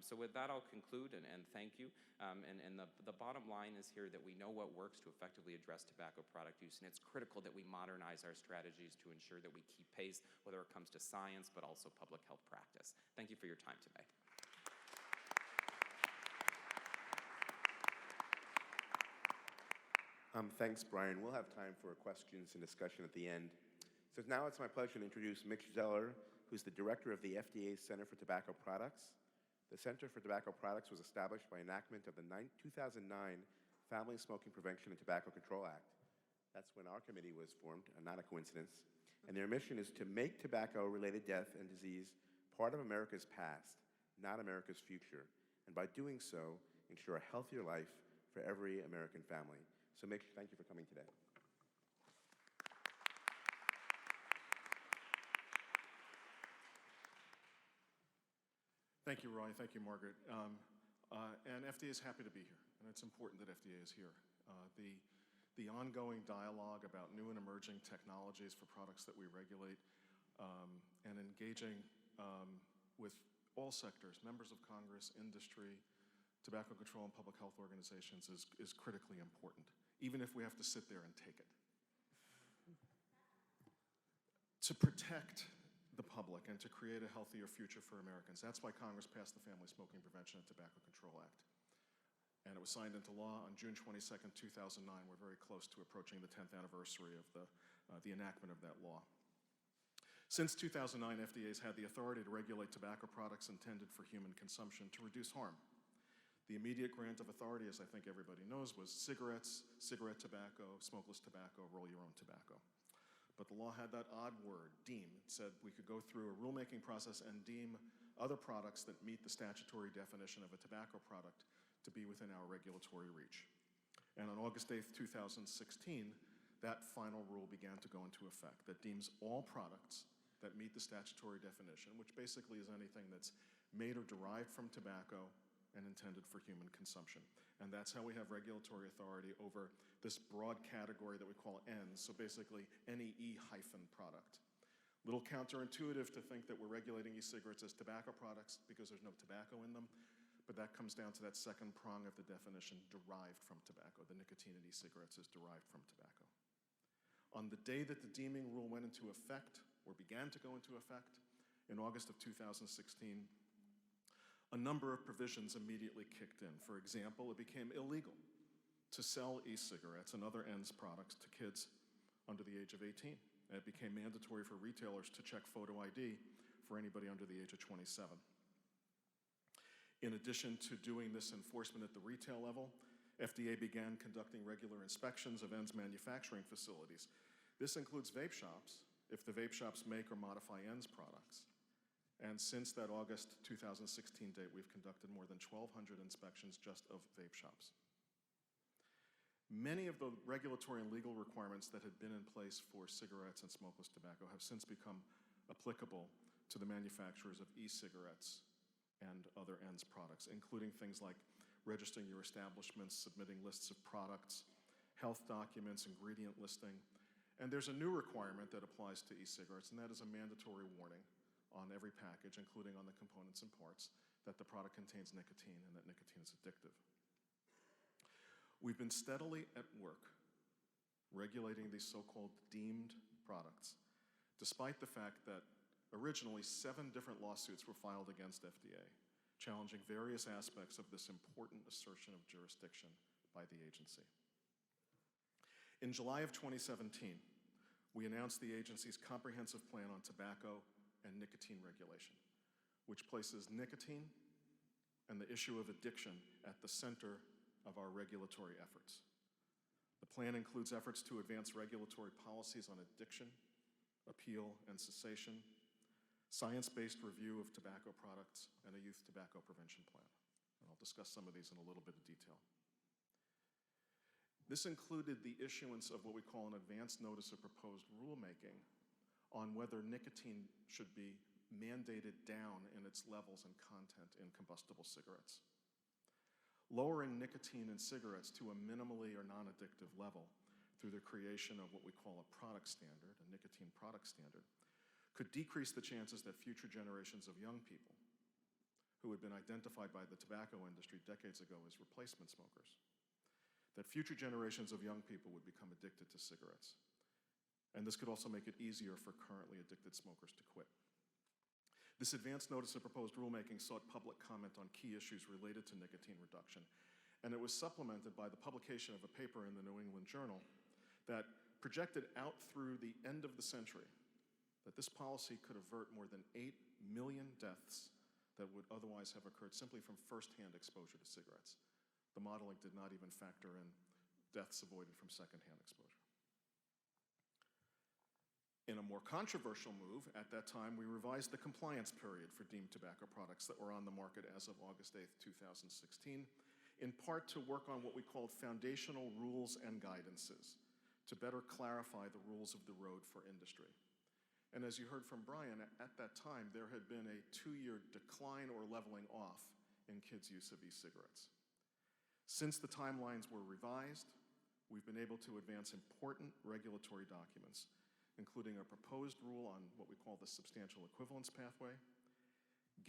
So with that, I'll conclude and thank you. And the bottom line is here that we know what works to effectively address tobacco product use, and it's critical that we modernize our strategies to ensure that we keep pace, whether it comes to science, but also public health practice. Thank you for your time today. Thanks, Brian. We'll have time for questions and discussion at the end. So now it's my pleasure to introduce Mitch Zeller, who's the director of the FDA's Center for Tobacco Products. The Center for Tobacco Products was established by enactment of the 2009 Family Smoking Prevention and Tobacco Control Act. That's when our committee was formed, not a coincidence. And their mission is to make tobacco-related death and disease part of America's past, not America's future. And by doing so, ensure a healthier life for every American family. So Mitch, thank you for coming today. Thank you, Roy. Thank you, Margaret. And FDA is happy to be here, and it's important that FDA is here. The ongoing dialogue about new and emerging technologies for products that we regulate and engaging with all sectors, members of Congress, industry, tobacco control and public health organizations is critically important, even if we have to sit there and take it. To protect the public and to create a healthier future for Americans. That's why Congress passed the Family Smoking Prevention and Tobacco Control Act. And it was signed into law on June 22nd, 2009. We're very close to approaching the 10th anniversary of the enactment of that law. Since 2009, FDA has had the authority to regulate tobacco products intended for human consumption to reduce harm. The immediate grant of authority, as I think everybody knows, was cigarettes, cigarette tobacco, smokeless tobacco, roll your own tobacco. But the law had that odd word, deem. It said we could go through a rulemaking process and deem other products that meet the statutory definition of a tobacco product to be within our regulatory reach. And on August 8th, 2016, that final rule began to go into effect that deems all products that meet the statutory definition, which basically is anything that's made or derived from tobacco and intended for human consumption. And that's how we have regulatory authority over this broad category that we call ENDS, so basically any E-hyphen product. Little counterintuitive to think that we're regulating e-cigarettes as tobacco products because there's no tobacco in them, but that comes down to that second prong of the definition, derived from tobacco. The nicotine in e-cigarettes is derived from tobacco. On the day that the deeming rule went into effect, or began to go into effect, in August of 2016, a number of provisions immediately kicked in. For example, it became illegal to sell e-cigarettes and other ENDS products to kids under the age of 18. And it became mandatory for retailers to check photo ID for anybody under the age of 27. In addition to doing this enforcement at the retail level, FDA began conducting regular inspections of ENDS manufacturing facilities. This includes vape shops, if the vape shops make or modify ENDS products. And since that August 2016 date, we've conducted more than 1,200 inspections just of vape shops. Many of the regulatory and legal requirements that had been in place for cigarettes and smokeless tobacco have since become applicable to the manufacturers of e-cigarettes and other ENDS products, including things like registering your establishments, submitting lists of products, health documents, ingredient listing. And there's a new requirement that applies to e-cigarettes, and that is a mandatory warning on every package, including on the components and parts, that the product contains nicotine and that nicotine is addictive. We've been steadily at work regulating these so-called deemed products, despite the fact that originally 7 different lawsuits were filed against FDA, challenging various aspects of this important assertion of jurisdiction by the agency. In July of 2017, we announced the agency's comprehensive plan on tobacco, and nicotine regulation, which places nicotine and the issue of addiction at the center of our regulatory efforts. The plan includes efforts to advance regulatory policies on addiction, appeal, and cessation, science-based review of tobacco products, and a youth tobacco prevention plan. And I'll discuss some of these in a little bit of detail. This included the issuance of what we call an advance notice of proposed rulemaking on whether nicotine should be mandated down in its levels and content in combustible cigarettes. Lowering nicotine in cigarettes to a minimally or non-addictive level through the creation of what we call a product standard, a nicotine product standard, could decrease the chances that future generations of young people who had been identified by the tobacco industry decades ago as replacement smokers, that future generations of young people would become addicted to cigarettes. And this could also make it easier for currently addicted smokers to quit. This advance notice of proposed rulemaking sought public comment on key issues related to nicotine reduction, and it was supplemented by the publication of a paper in the New England Journal that projected out through the end of the century that this policy could avert more than 8 million deaths that would otherwise have occurred simply from firsthand exposure to cigarettes. The modeling did not even factor in deaths avoided from secondhand exposure. In a more controversial move, at that time, we revised the compliance period for deemed tobacco products that were on the market as of August 8th, 2016, in part to work on what we called foundational rules and guidances to better clarify the rules of the road for industry. And as you heard from Brian, at that time, there had been a 2-year decline or leveling off in kids' use of e-cigarettes. Since the timelines were revised, we've been able to advance important regulatory documents, including a proposed rule on what we call the substantial equivalence pathway,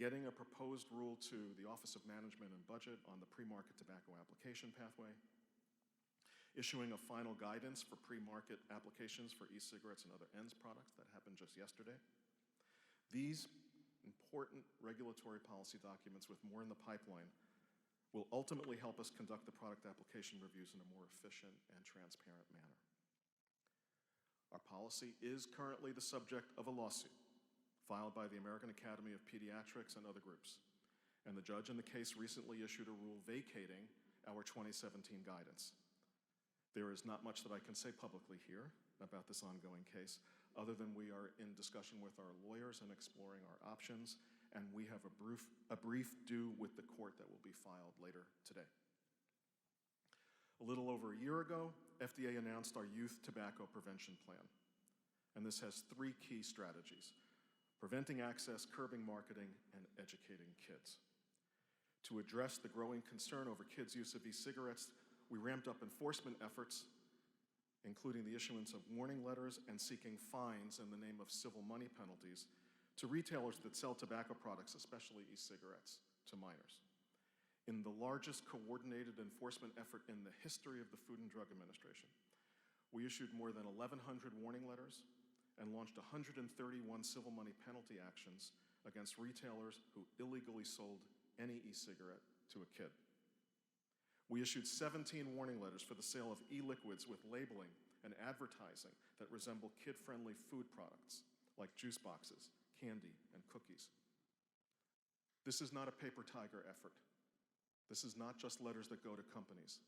getting a proposed rule to the Office of Management and Budget on the pre-market tobacco application pathway, issuing a final guidance for pre-market applications for e-cigarettes and other ENDS products that happened just yesterday. These important regulatory policy documents with more in the pipeline will ultimately help us conduct the product application reviews in a more efficient and transparent manner. Our policy is currently the subject of a lawsuit filed by the American Academy of Pediatrics and other groups, and the judge in the case recently issued a rule vacating our 2017 guidance. There is not much that I can say publicly here about this ongoing case, other than we are in discussion with our lawyers and exploring our options, and we have a brief due with the court that will be filed later today. A little over a year ago, FDA announced our Youth Tobacco Prevention Plan, and this has 3 key strategies: preventing access, curbing marketing, and educating kids. To address the growing concern over kids' use of e-cigarettes, we ramped up enforcement efforts, including the issuance of warning letters and seeking fines in the name of civil money penalties to retailers that sell tobacco products, especially e-cigarettes, to minors. In the largest coordinated enforcement effort in the history of the Food and Drug Administration, we issued more than 1,100 warning letters and launched 131 civil money penalty actions against retailers who illegally sold any e-cigarette to a kid. We issued 17 warning letters for the sale of e-liquids with labeling and advertising that resemble kid-friendly food products like juice boxes, candy, and cookies. This is not a paper tiger effort. This is not just letters that go to companies.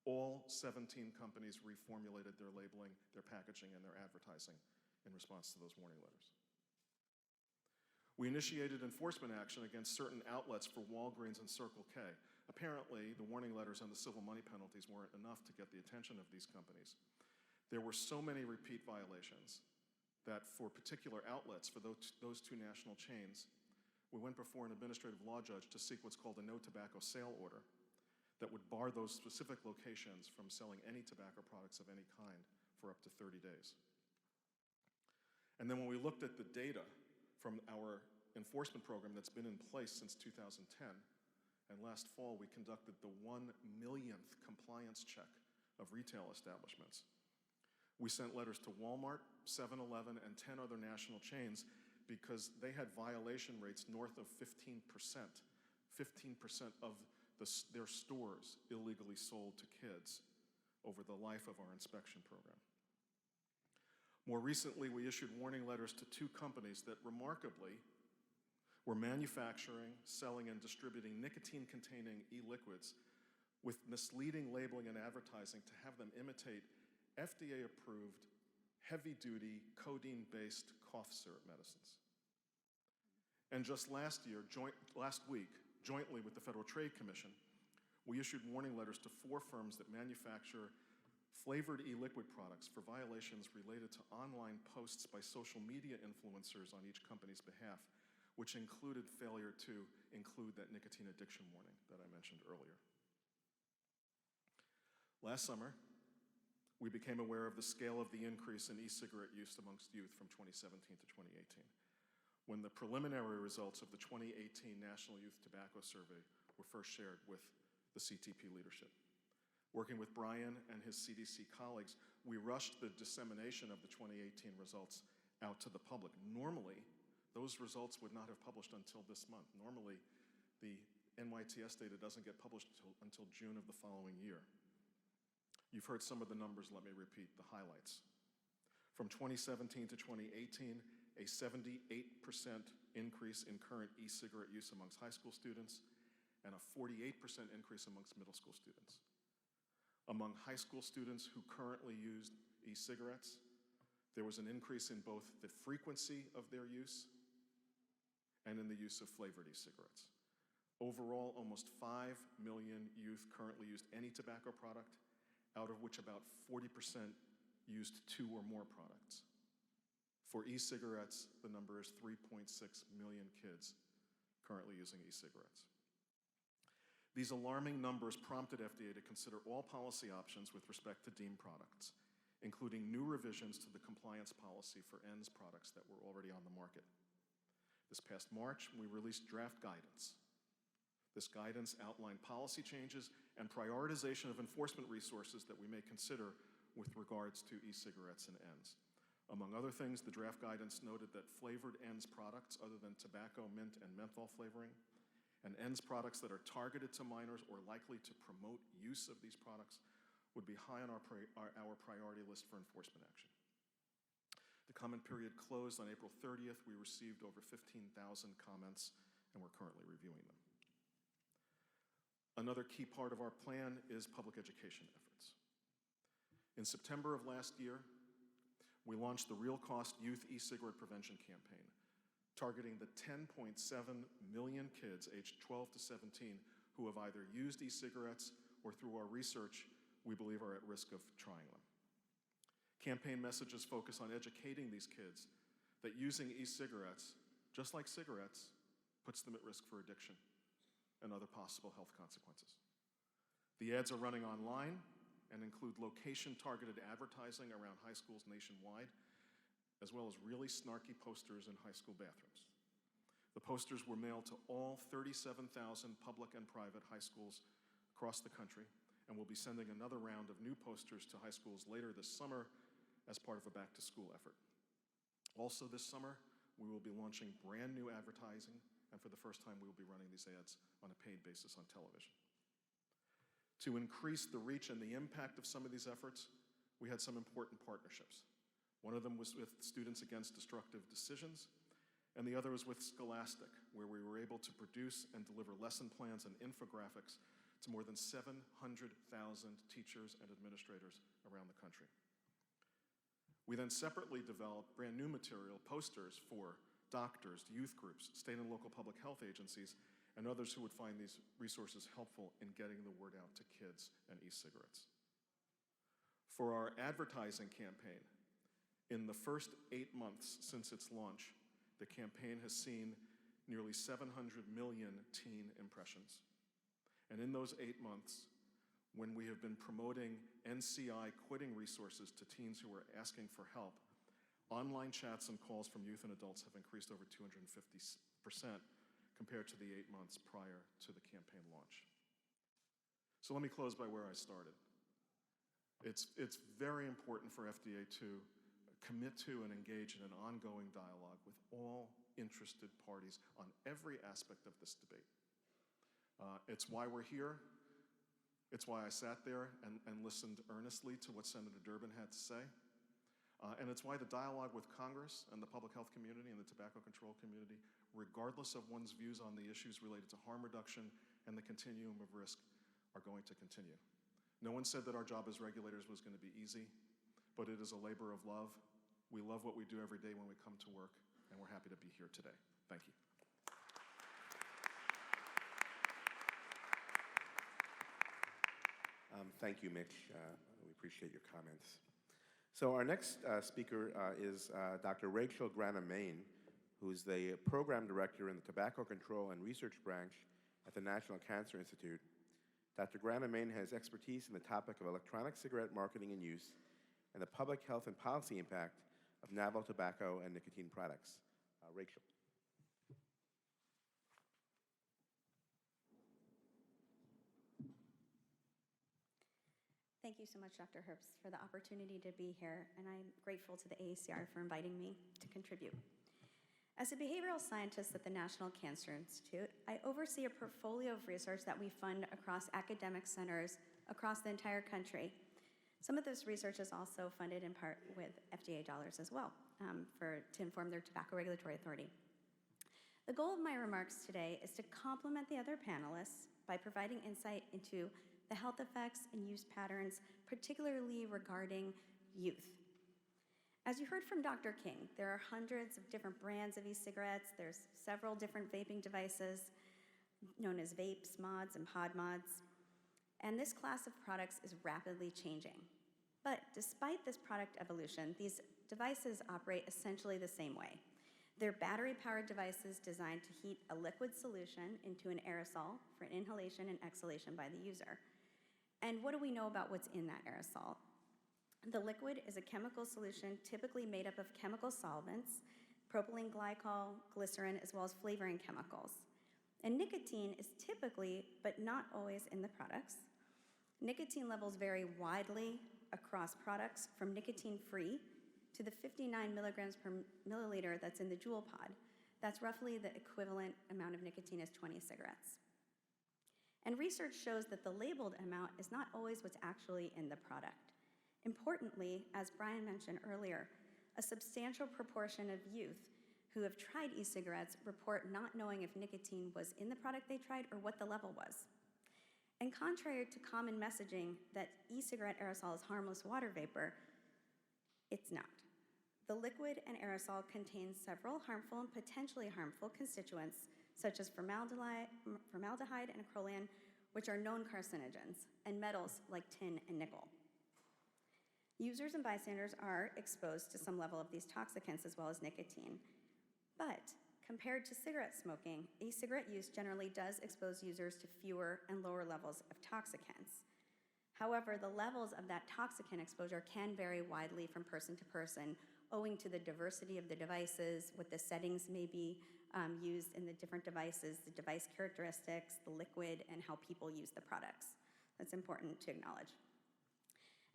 All 17 companies reformulated their labeling, their packaging, and their advertising in response to those warning letters. We initiated enforcement action against certain outlets for Walgreens and Circle K. Apparently, the warning letters and the civil money penalties weren't enough to get the attention of these companies. There were so many repeat violations that for particular outlets, for those 2 national chains, we went before an administrative law judge to seek what's called a no tobacco sale order that would bar those specific locations from selling any tobacco products of any kind for up to 30 days. And then when we looked at the data from our enforcement program that's been in place since 2010, and last fall we conducted the 1 millionth compliance check of retail establishments. We sent letters to Walmart, 7-Eleven, and 10 other national chains because they had violation rates north of 15%. 15% of their stores illegally sold to kids over the life of our inspection program. More recently, we issued warning letters to 2 companies that remarkably were manufacturing, selling, and distributing nicotine-containing e-liquids with misleading labeling and advertising to have them imitate FDA-approved, heavy-duty, codeine-based cough syrup medicines. And just last week, jointly with the Federal Trade Commission, we issued warning letters to 4 firms that manufacture flavored e-liquid products for violations related to online posts by social media influencers on each company's behalf, which included failure to include that nicotine addiction warning that I mentioned earlier. Last summer, we became aware of the scale of the increase in e-cigarette use amongst youth from 2017 to 2018, when the preliminary results of the 2018 National Youth Tobacco Survey were first shared with the CTP leadership. Working with Brian and his CDC colleagues, we rushed the dissemination of the 2018 results out to the public. Normally, those results would not have published until this month. Normally, the NYTS data doesn't get published until June of the following year. You've heard some of the numbers, let me repeat the highlights. From 2017 to 2018, a 78% increase in current e-cigarette use amongst high school students and a 48% increase amongst middle school students. Among high school students who currently use e-cigarettes, there was an increase in both the frequency of their use and in the use of flavored e-cigarettes. Overall, almost 5 million youth currently used any tobacco product, out of which about 40% used 2 or more products. For e-cigarettes, the number is 3.6 million kids currently using e-cigarettes. These alarming numbers prompted FDA to consider all policy options with respect to deemed products, including new revisions to the compliance policy for ENDS products that were already on the market. This past March, we released draft guidance. This guidance outlined policy changes and prioritization of enforcement resources that we may consider with regards to e-cigarettes and ENDS. Among other things, the draft guidance noted that flavored ENDS products other than tobacco, mint, and menthol flavoring, and ENDS products that are targeted to minors or likely to promote use of these products would be high on our priority list for enforcement action. The comment period closed on April 30th. We received over 15,000 comments, and we're currently reviewing them. Another key part of our plan is public education efforts. In September of last year, we launched the Real Cost Youth E-Cigarette Prevention Campaign, targeting the 10.7 million kids aged 12 to 17 who have either used e-cigarettes or through our research, we believe are at risk of trying them. Campaign messages focus on educating these kids that using e-cigarettes, just like cigarettes, puts them at risk for addiction and other possible health consequences. The ads are running online and include location-targeted advertising around high schools nationwide, as well as really snarky posters in high school bathrooms. The posters were mailed to all 37,000 public and private high schools across the country, and we'll be sending another round of new posters to high schools later this summer as part of a back-to-school effort. Also this summer, we will be launching brand new advertising, and for the first time, we will be running these ads on a paid basis on television. To increase the reach and the impact of some of these efforts, we had some important partnerships. One of them was with Students Against Destructive Decisions, and the other was with Scholastic, where we were able to produce and deliver lesson plans and infographics to more than 700,000 teachers and administrators around the country. We then separately developed brand new material, posters for doctors, youth groups, state and local public health agencies, and others who would find these resources helpful in getting the word out to kids and e-cigarettes. For our advertising campaign, in the first 8 months since its launch, the campaign has seen nearly 700 million teen impressions. And in those 8 months, when we have been promoting NCI quitting resources to teens who are asking for help, online chats and calls from youth and adults have increased over 250% compared to the 8 months prior to the campaign launch. So let me close by where I started. It's very important for FDA to commit to and engage in an ongoing dialogue with all interested parties on every aspect of this debate. It's why we're here. It's why I sat there and listened earnestly to what Senator Durbin had to say. And it's why the dialogue with Congress and the public health community and the tobacco control community, regardless of one's views on the issues related to harm reduction and the continuum of risk, are going to continue. No one said that our job as regulators was going to be easy, but it is a labor of love. We love what we do every day when we come to work, and we're happy to be here today. Thank you. Thank you, Mitch. We appreciate your comments. So our next speaker is Dr. Rachel Grana-Main, who's the Program Director in the Tobacco Control and Research Branch at the National Cancer Institute. Dr. Grana-Main has expertise in the topic of electronic cigarette marketing and use and the public health and policy impact of novel tobacco and nicotine products. Rachel. Thank you so much, Dr. Herbst, for the opportunity to be here, and I'm grateful to the AACR for inviting me to contribute. As a behavioral scientist at the National Cancer Institute, I oversee a portfolio of research that we fund across academic centers across the entire country. Some of this research is also funded in part with FDA dollars as well to inform their tobacco regulatory authority. The goal of my remarks today is to complement the other panelists by providing insight into the health effects and use patterns, particularly regarding youth. As you heard from Dr. King, there are hundreds of different brands of e-cigarettes. There's several different vaping devices known as vapes, mods, and pod mods. And this class of products is rapidly changing. But despite this product evolution, these devices operate essentially the same way. They're battery-powered devices designed to heat a liquid solution into an aerosol for inhalation and exhalation by the user. And what do we know about what's in that aerosol? The liquid is a chemical solution typically made up of chemical solvents, propylene glycol, glycerin, as well as flavoring chemicals. And nicotine is typically, but not always, in the products. Nicotine levels vary widely across products, from nicotine-free to the 59 milligrams per milliliter that's in the Juul pod. That's roughly the equivalent amount of nicotine as 20 cigarettes. And research shows that the labeled amount is not always what's actually in the product. Importantly, as Brian mentioned earlier, a substantial proportion of youth who have tried e-cigarettes report not knowing if nicotine was in the product they tried or what the level was. And contrary to common messaging that e-cigarette aerosol is harmless water vapor, it's not. The liquid and aerosol contain several harmful and potentially harmful constituents, such as formaldehyde and acrolein, which are known carcinogens, and metals like tin and nickel. Users and bystanders are exposed to some level of these toxicants as well as nicotine. But compared to cigarette smoking, e-cigarette use generally does expose users to fewer and lower levels of toxicants. However, the levels of that toxicant exposure can vary widely from person to person, owing to the diversity of the devices, what the settings may be used in the different devices, the device characteristics, the liquid, and how people use the products. That's important to acknowledge.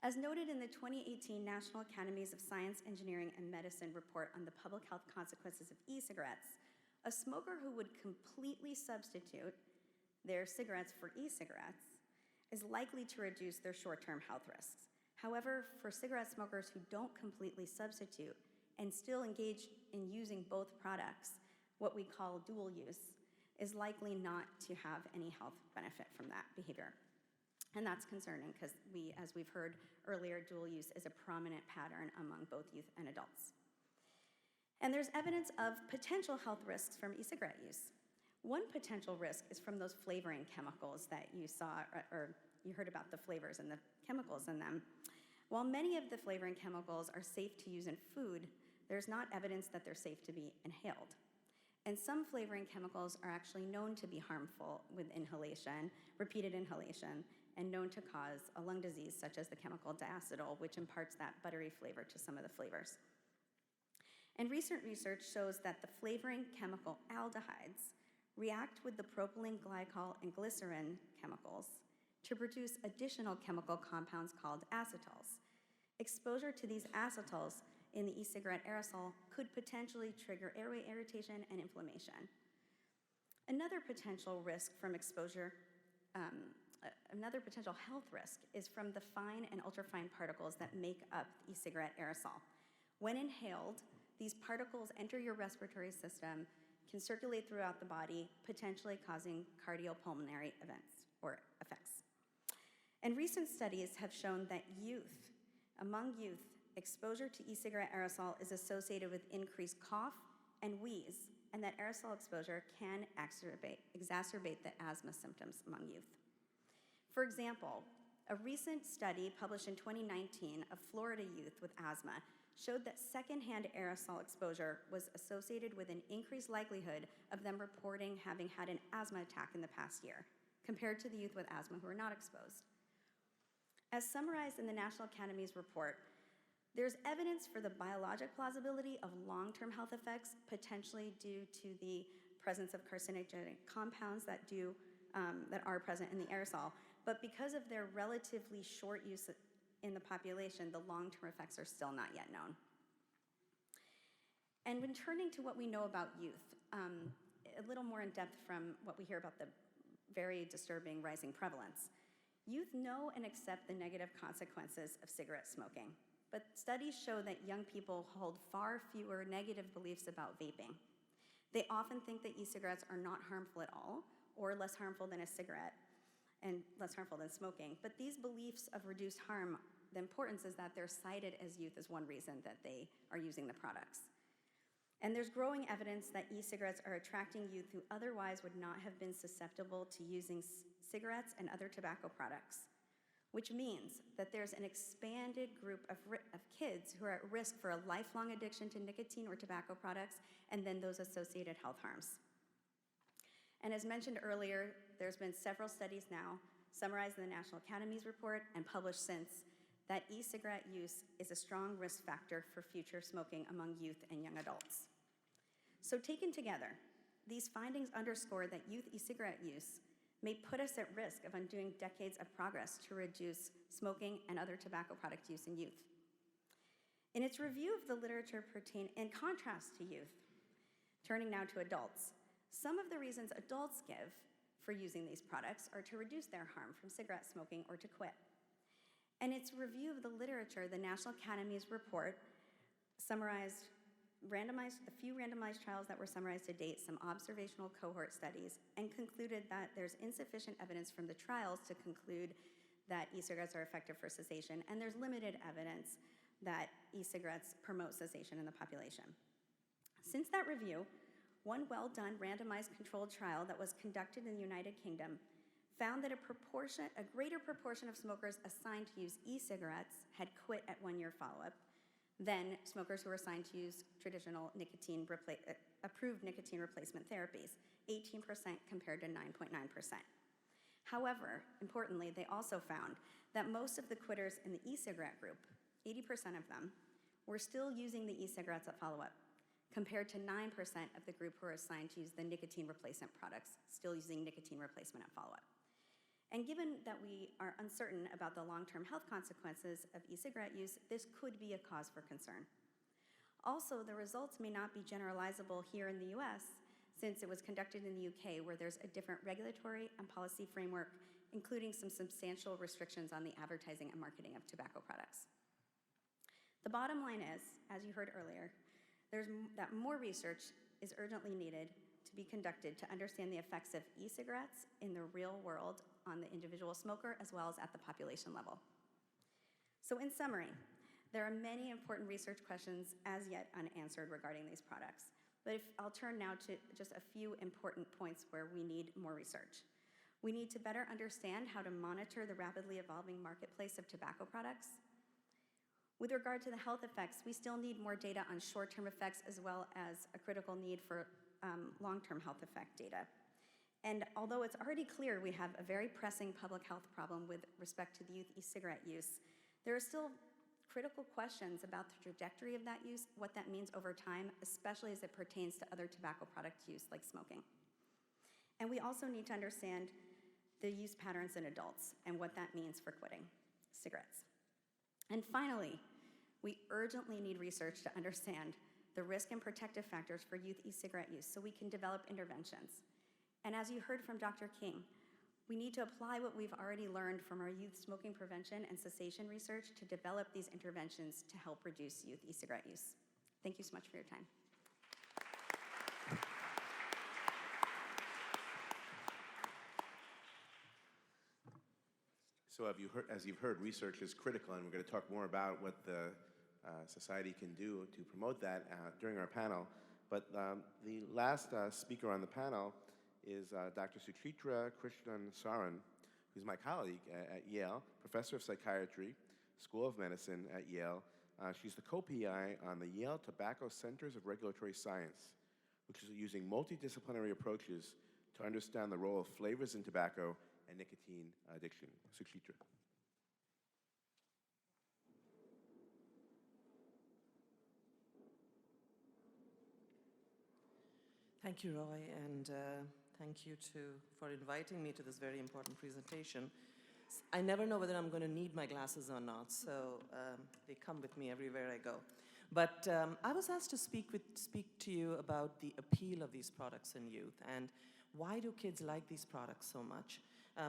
As noted in the 2018 National Academies of Science, Engineering, and Medicine report on the public health consequences of e-cigarettes, a smoker who would completely substitute their cigarettes for e-cigarettes is likely to reduce their short-term health risks. However, for cigarette smokers who don't completely substitute and still engage in using both products, what we call dual use, is likely not to have any health benefit from that behavior. And that's concerning because as we've heard earlier, dual use is a prominent pattern among both youth and adults. And there's evidence of potential health risks from e-cigarette use. One potential risk is from those flavoring chemicals that you saw, or you heard about the flavors and the chemicals in them. While many of the flavoring chemicals are safe to use in food, there's not evidence that they're safe to be inhaled. And some flavoring chemicals are actually known to be harmful with inhalation, repeated inhalation, and known to cause a lung disease, such as the chemical diacetyl, which imparts that buttery flavor to some of the flavors. And recent research shows that the flavoring chemical aldehydes react with the propylene glycol and glycerin chemicals to produce additional chemical compounds called acetals. Exposure to these acetals in the e-cigarette aerosol could potentially trigger airway irritation and inflammation. Another potential risk from exposure, another potential health risk is from the fine and ultrafine particles that make up the e-cigarette aerosol. When inhaled, these particles enter your respiratory system, can circulate throughout the body, potentially causing cardiopulmonary events or effects. And recent studies have shown that among youth, exposure to e-cigarette aerosol is associated with increased cough and wheeze, and that aerosol exposure can exacerbate the asthma symptoms among youth. For example, a recent study published in 2019 of Florida youth with asthma showed that secondhand aerosol exposure was associated with an increased likelihood of them reporting having had an asthma attack in the past year, compared to the youth with asthma who are not exposed. As summarized in the National Academy's report, there's evidence for the biologic plausibility of long-term health effects, potentially due to the presence of carcinogenic compounds that are present in the aerosol. But because of their relatively short use in the population, the long-term effects are still not yet known. And when turning to what we know about youth, a little more in depth from what we hear about the very disturbing rising prevalence, youth know and accept the negative consequences of cigarette smoking. But studies show that young people hold far fewer negative beliefs about vaping. They often think that e-cigarettes are not harmful at all, or less harmful than a cigarette, and less harmful than smoking. But these beliefs of reduced harm, the importance is that they're cited as youth as one reason that they are using the products. And there's growing evidence that e-cigarettes are attracting youth who otherwise would not have been susceptible to using cigarettes and other tobacco products, which means that there's an expanded group of kids who are at risk for a lifelong addiction to nicotine or tobacco products, and then those associated health harms. And as mentioned earlier, there's been several studies now summarized in the National Academy's report and published since that e-cigarette use is a strong risk factor for future smoking among youth and young adults. So taken together, these findings underscore that youth e-cigarette use may put us at risk of undoing decades of progress to reduce smoking and other tobacco product use in youth. In its review of the literature in contrast to youth, turning now to adults, some of the reasons adults give for using these products are to reduce their harm from cigarette smoking or to quit. In its review of the literature, the National Academy's report summarized the few randomized trials that were summarized to date, some observational cohort studies, and concluded that there's insufficient evidence from the trials to conclude that e-cigarettes are effective for cessation, and there's limited evidence that e-cigarettes promote cessation in the population. Since that review, one well-done randomized controlled trial that was conducted in the United Kingdom found that a greater proportion of smokers assigned to use e-cigarettes had quit at 1 year follow-up than smokers who were assigned to use traditional approved nicotine replacement therapies, 18% compared to 9.9%. However, importantly, they also found that most of the quitters in the e-cigarette group, 80% of them, were still using the e-cigarettes at follow-up, compared to 9% of the group who were assigned to use the nicotine replacement products, still using nicotine replacement at follow-up. And given that we are uncertain about the long-term health consequences of e-cigarette use, this could be a cause for concern. Also, the results may not be generalizable here in the US, since it was conducted in the UK, where there's a different regulatory and policy framework, including some substantial restrictions on the advertising and marketing of tobacco products. The bottom line is, as you heard earlier, that more research is urgently needed to be conducted to understand the effects of e-cigarettes in the real world on the individual smoker as well as at the population level. So in summary, there are many important research questions as yet unanswered regarding these products. But I'll turn now to just a few important points where we need more research. We need to better understand how to monitor the rapidly evolving marketplace of tobacco products. With regard to the health effects, we still need more data on short-term effects as well as a critical need for long-term health effect data. And although it's already clear we have a very pressing public health problem with respect to the youth e-cigarette use, there are still critical questions about the trajectory of that use, what that means over time, especially as it pertains to other tobacco product use like smoking. And we also need to understand the use patterns in adults and what that means for quitting cigarettes. And finally, we urgently need research to understand the risk and protective factors for youth e-cigarette use so we can develop interventions. And as you heard from Dr. King, We need to apply what we've already learned from our youth smoking prevention and cessation research to develop these interventions to help reduce youth e-cigarette use. Thank you so much for your time. So as you've heard, research is critical, and we're going to talk more about what the society can do to promote that during our panel. But the last speaker on the panel is Dr. Suchitra Krishnan Saran, who's my colleague at Yale, professor of psychiatry, School of Medicine at Yale. She's the co-PI on the Yale Tobacco Centers of Regulatory Science, which is using multidisciplinary approaches to understand the role of flavors in tobacco and nicotine addiction. Suchitra. Thank you, Roy, and thank you for inviting me to this very important presentation. I never know whether I'm going to need my glasses or not, so they come with me everywhere I go. But I was asked to speak to you about the appeal of these products in youth, and why do kids like these products so much?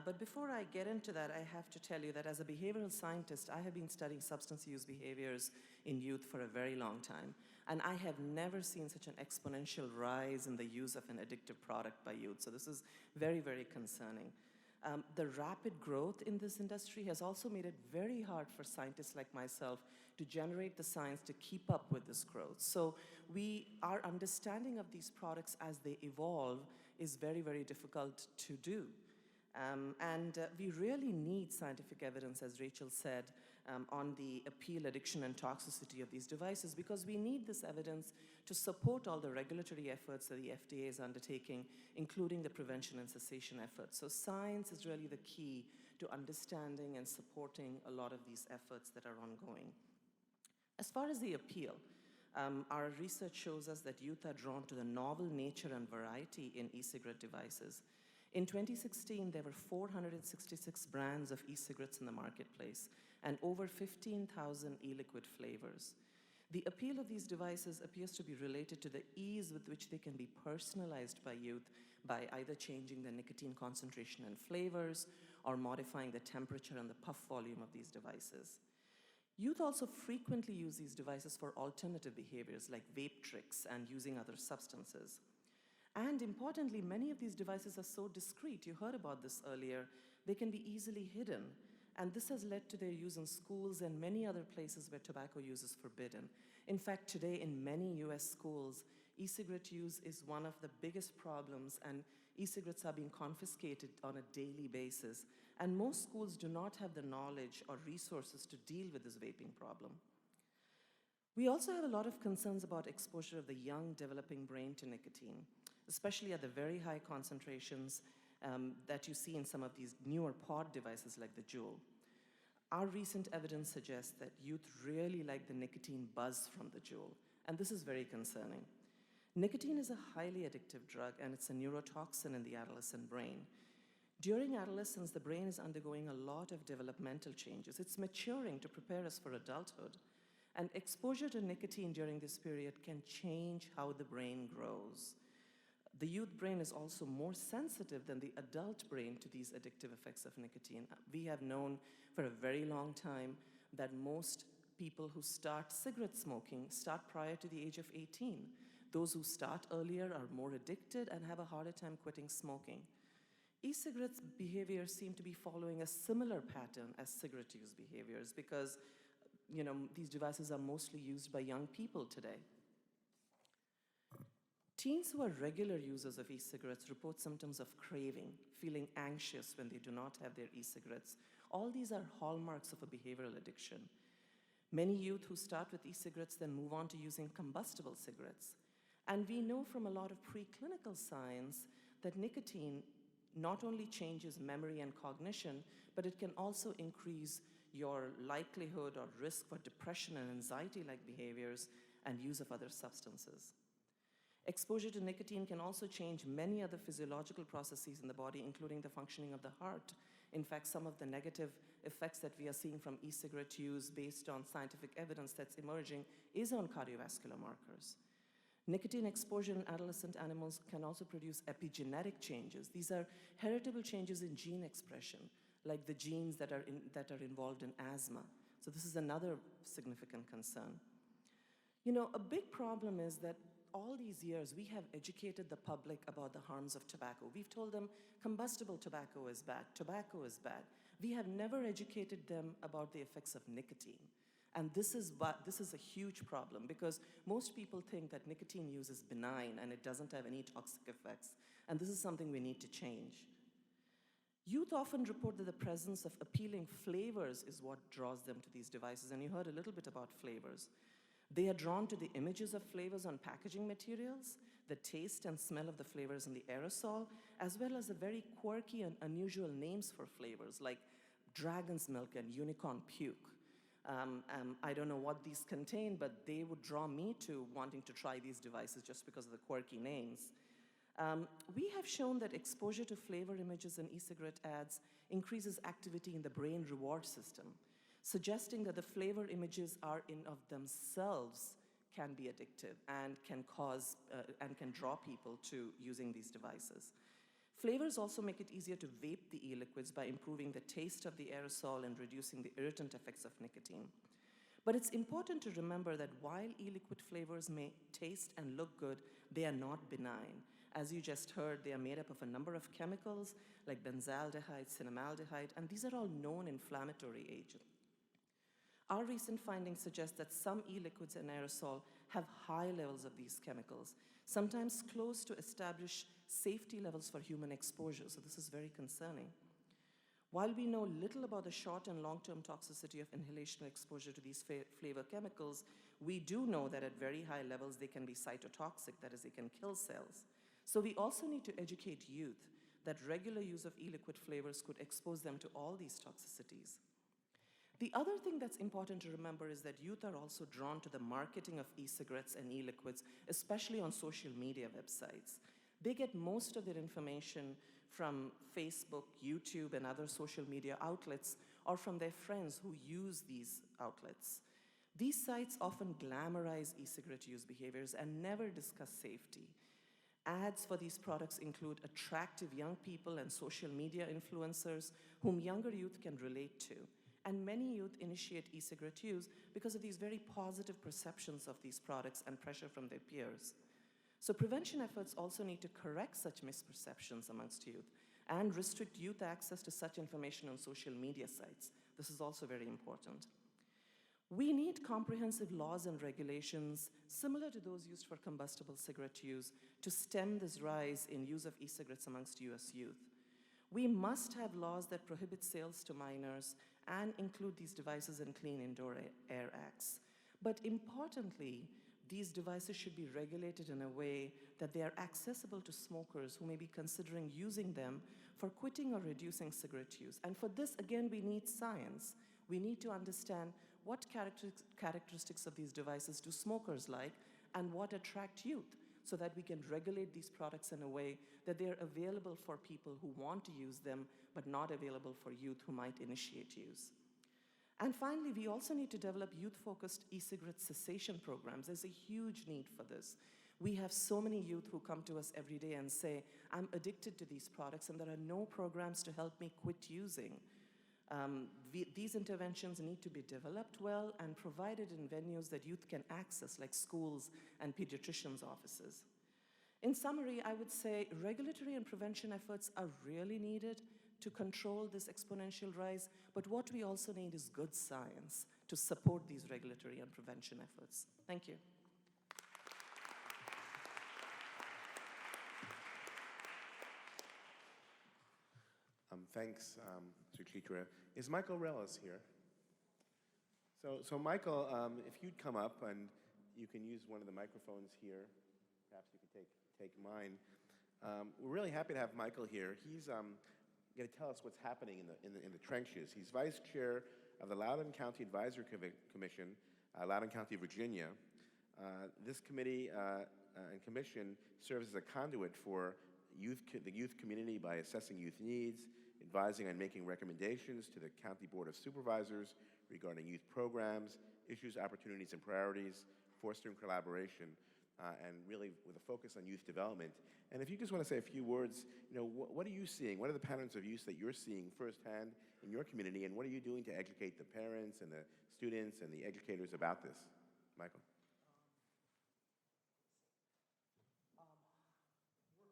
But before I get into that, I have to tell you that as a behavioral scientist, I have been studying substance use behaviors in youth for a very long time. And I have never seen such an exponential rise in the use of an addictive product by youth. So this is very, very concerning. The rapid growth in this industry has also made it very hard for scientists like myself to generate the science to keep up with this growth. So our understanding of these products as they evolve is very, very difficult to do. We really need scientific evidence, as Rachel said, on the appeal, addiction, and toxicity of these devices, because we need this evidence to support all the regulatory efforts that the FDA is undertaking, including the prevention and cessation efforts. So science is really the key to understanding and supporting a lot of these efforts that are ongoing. As far as the appeal, our research shows us that youth are drawn to the novel nature and variety in e-cigarette devices. In 2016, there were 466 brands of e-cigarettes in the marketplace and over 15,000 e-liquid flavors. The appeal of these devices appears to be related to the ease with which they can be personalized by youth by either changing the nicotine concentration and flavors or modifying the temperature and the puff volume of these devices. Youth also frequently use these devices for alternative behaviors like vape tricks and using other substances. And importantly, many of these devices are so discreet, you heard about this earlier, they can be easily hidden. And this has led to their use in schools and many other places where tobacco use is forbidden. In fact, today in many US schools, e-cigarette use is one of the biggest problems, and e-cigarettes are being confiscated on a daily basis. And most schools do not have the knowledge or resources to deal with this vaping problem. We also have a lot of concerns about exposure of the young developing brain to nicotine, especially at the very high concentrations that you see in some of these newer pod devices like the Juul. Our recent evidence suggests that youth really like the nicotine buzz from the Juul, and this is very concerning. Nicotine is a highly addictive drug, and it's a neurotoxin in the adolescent brain. During adolescence, the brain is undergoing a lot of developmental changes. It's maturing to prepare us for adulthood. And exposure to nicotine during this period can change how the brain grows. The youth brain is also more sensitive than the adult brain to these addictive effects of nicotine. We have known for a very long time that most people who start cigarette smoking start prior to the age of 18. Those who start earlier are more addicted and have a harder time quitting smoking. E-cigarettes behaviors seem to be following a similar pattern as cigarette use behaviors because, these devices are mostly used by young people today. Teens who are regular users of e-cigarettes report symptoms of craving, feeling anxious when they do not have their e-cigarettes. All these are hallmarks of a behavioral addiction. Many youth who start with e-cigarettes then move on to using combustible cigarettes. And we know from a lot of preclinical science that nicotine not only changes memory and cognition, but it can also increase your likelihood or risk for depression and anxiety-like behaviors and use of other substances. Exposure to nicotine can also change many other physiological processes in the body, including the functioning of the heart. In fact, some of the negative effects that we are seeing from e-cigarette use based on scientific evidence that's emerging is on cardiovascular markers. Nicotine exposure in adolescent animals can also produce epigenetic changes. These are heritable changes in gene expression, like the genes that are involved in asthma. So this is another significant concern. You know, a big problem is that all these years we have educated the public about the harms of tobacco. We've told them combustible tobacco is bad, tobacco is bad. We have never educated them about the effects of nicotine. And this is a huge problem, because most people think that nicotine use is benign and it doesn't have any toxic effects. And this is something we need to change. Youth often report that the presence of appealing flavors is what draws them to these devices, and you heard a little bit about flavors. They are drawn to the images of flavors on packaging materials, the taste and smell of the flavors in the aerosol, as well as the very quirky and unusual names for flavors like dragon's milk and unicorn puke. I don't know what these contain, but they would draw me to wanting to try these devices just because of the quirky names. We have shown that exposure to flavor images in e-cigarette ads increases activity in the brain reward system, suggesting that the flavor images are in of themselves can be addictive and can cause and can draw people to using these devices. Flavors also make it easier to vape the e-liquids by improving the taste of the aerosol and reducing the irritant effects of nicotine. But it's important to remember that while e-liquid flavors may taste and look good, they are not benign. As you just heard, they are made up of a number of chemicals like benzaldehyde, cinnamaldehyde, and these are all known inflammatory agents. Our recent findings suggest that some e-liquids and aerosol have high levels of these chemicals, sometimes close to established safety levels for human exposure, so this is very concerning. While we know little about the short and long-term toxicity of inhalational exposure to these flavor chemicals, we do know that at very high levels they can be cytotoxic, that is, they can kill cells. So we also need to educate youth that regular use of e-liquid flavors could expose them to all these toxicities. The other thing that's important to remember is that youth are also drawn to the marketing of e-cigarettes and e-liquids, especially on social media websites. They get most of their information from Facebook, YouTube, and other social media outlets, or from their friends who use these outlets. These sites often glamorize e-cigarette use behaviors and never discuss safety. Ads for these products include attractive young people and social media influencers whom younger youth can relate to. And many youth initiate e-cigarette use because of these very positive perceptions of these products and pressure from their peers. So prevention efforts also need to correct such misperceptions amongst youth and restrict youth access to such information on social media sites. This is also very important. We need comprehensive laws and regulations similar to those used for combustible cigarette use to stem this rise in use of e-cigarettes amongst US youth. We must have laws that prohibit sales to minors and include these devices in Clean Indoor Air Acts. But importantly, these devices should be regulated in a way that they are accessible to smokers who may be considering using them for quitting or reducing cigarette use. And for this, again, we need science. We need to understand what characteristics of these devices do smokers like and what attract youth, so that we can regulate these products in a way that they're available for people who want to use them, but not available for youth who might initiate use. And finally, we also need to develop youth-focused e-cigarette cessation programs. There's a huge need for this. We have so many youth who come to us every day and say, I'm addicted to these products and there are no programs to help me quit using. These interventions need to be developed well and provided in venues that youth can access, like schools and pediatricians' offices. In summary, I would say regulatory and prevention efforts are really needed to control this exponential rise, but what we also need is good science to support these regulatory and prevention efforts. Thank you. Thanks, Suchitra. Is Michael Relis here? So Michael, if you'd come up and you can use one of the microphones here, perhaps you could take mine. We're really happy to have Michael here. He's going to tell us what's happening in the trenches. He's vice chair of the Loudoun County Advisory Commission, Loudoun County, Virginia. This committee and commission serves as a conduit for the youth community by assessing youth needs, advising and making recommendations to the County Board of Supervisors regarding youth programs, issues, opportunities, and priorities, fostering collaboration. and really with a focus on youth development. And if you just want to say a few words, what are you seeing? What are the patterns of use that you're seeing firsthand in your community, and what are you doing to educate the parents and the students and the educators about this? Michael?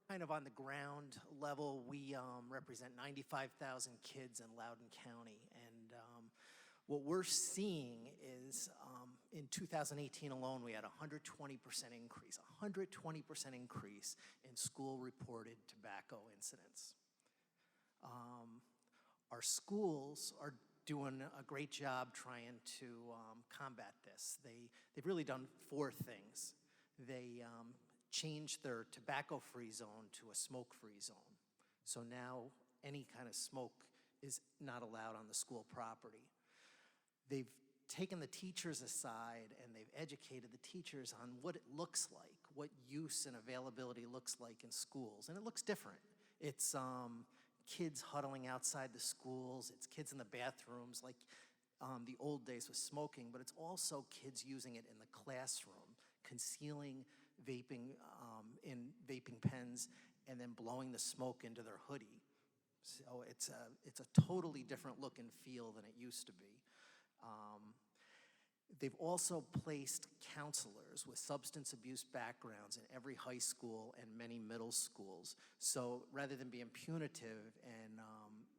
Kind of on the ground level, we represent 95,000 kids in Loudoun County, and what we're seeing is in 2018 alone, we had a 120% increase, 120% increase in school-reported tobacco incidents. Our schools are doing a great job trying to combat this. They've really done 4 things. They changed their tobacco-free zone to a smoke-free zone. So now any kind of smoke is not allowed on the school property. They've taken the teachers aside and they've educated the teachers on what it looks like, what use and availability looks like in schools. And it looks different. It's kids huddling outside the schools, it's kids in the bathrooms like the old days with smoking, but it's also kids using it in the classroom, concealing vaping in vaping pens and then blowing the smoke into their hoodie. So it's a totally different look and feel than it used to be. They've also placed counselors with substance abuse backgrounds in every high school and many middle schools. So rather than being punitive and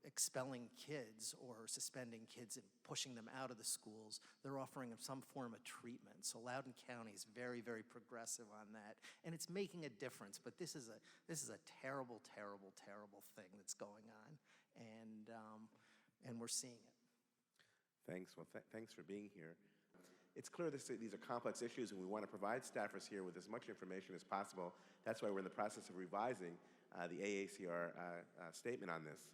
expelling kids or suspending kids and pushing them out of the schools, they're offering them some form of treatment. So Loudoun County is very, very progressive on that, and it's making a difference. But this is a terrible, terrible, terrible thing that's going on, and we're seeing it. Thanks. Well, thanks for being here. It's clear these are complex issues, and we want to provide staffers here with as much information as possible. That's why we're in the process of revising the AACR statement on this.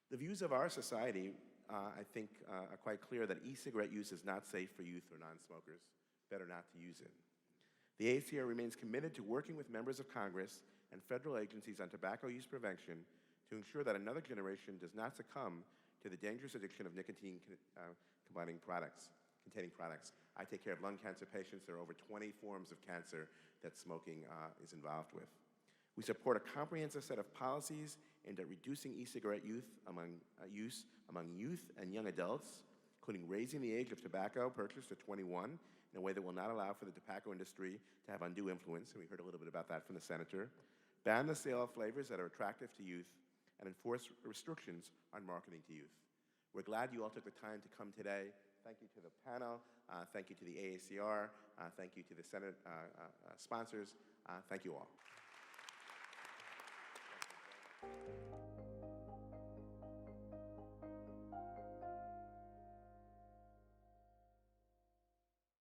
The views of our society, I think, are quite clear that e-cigarette use is not safe for youth or non-smokers. Better not to use it. The AACR remains committed to working with members of Congress and federal agencies on tobacco use prevention to ensure that another generation does not succumb to the dangerous addiction of nicotine-containing products. I take care of lung cancer patients. There are over 20 forms of cancer that smoking is involved with. We support a comprehensive set of policies aimed at reducing e-cigarette use among youth and young adults, including raising the age of tobacco purchase to 21 in a way that will not allow for the tobacco industry to have undue influence, and we heard a little bit about that from the senator, ban the sale of flavors that are attractive to youth, and enforce restrictions on marketing to youth. We're glad you all took the time to come today. Thank you to the panel. Thank you to the AACR. Thank you to the Senate sponsors. Thank you all.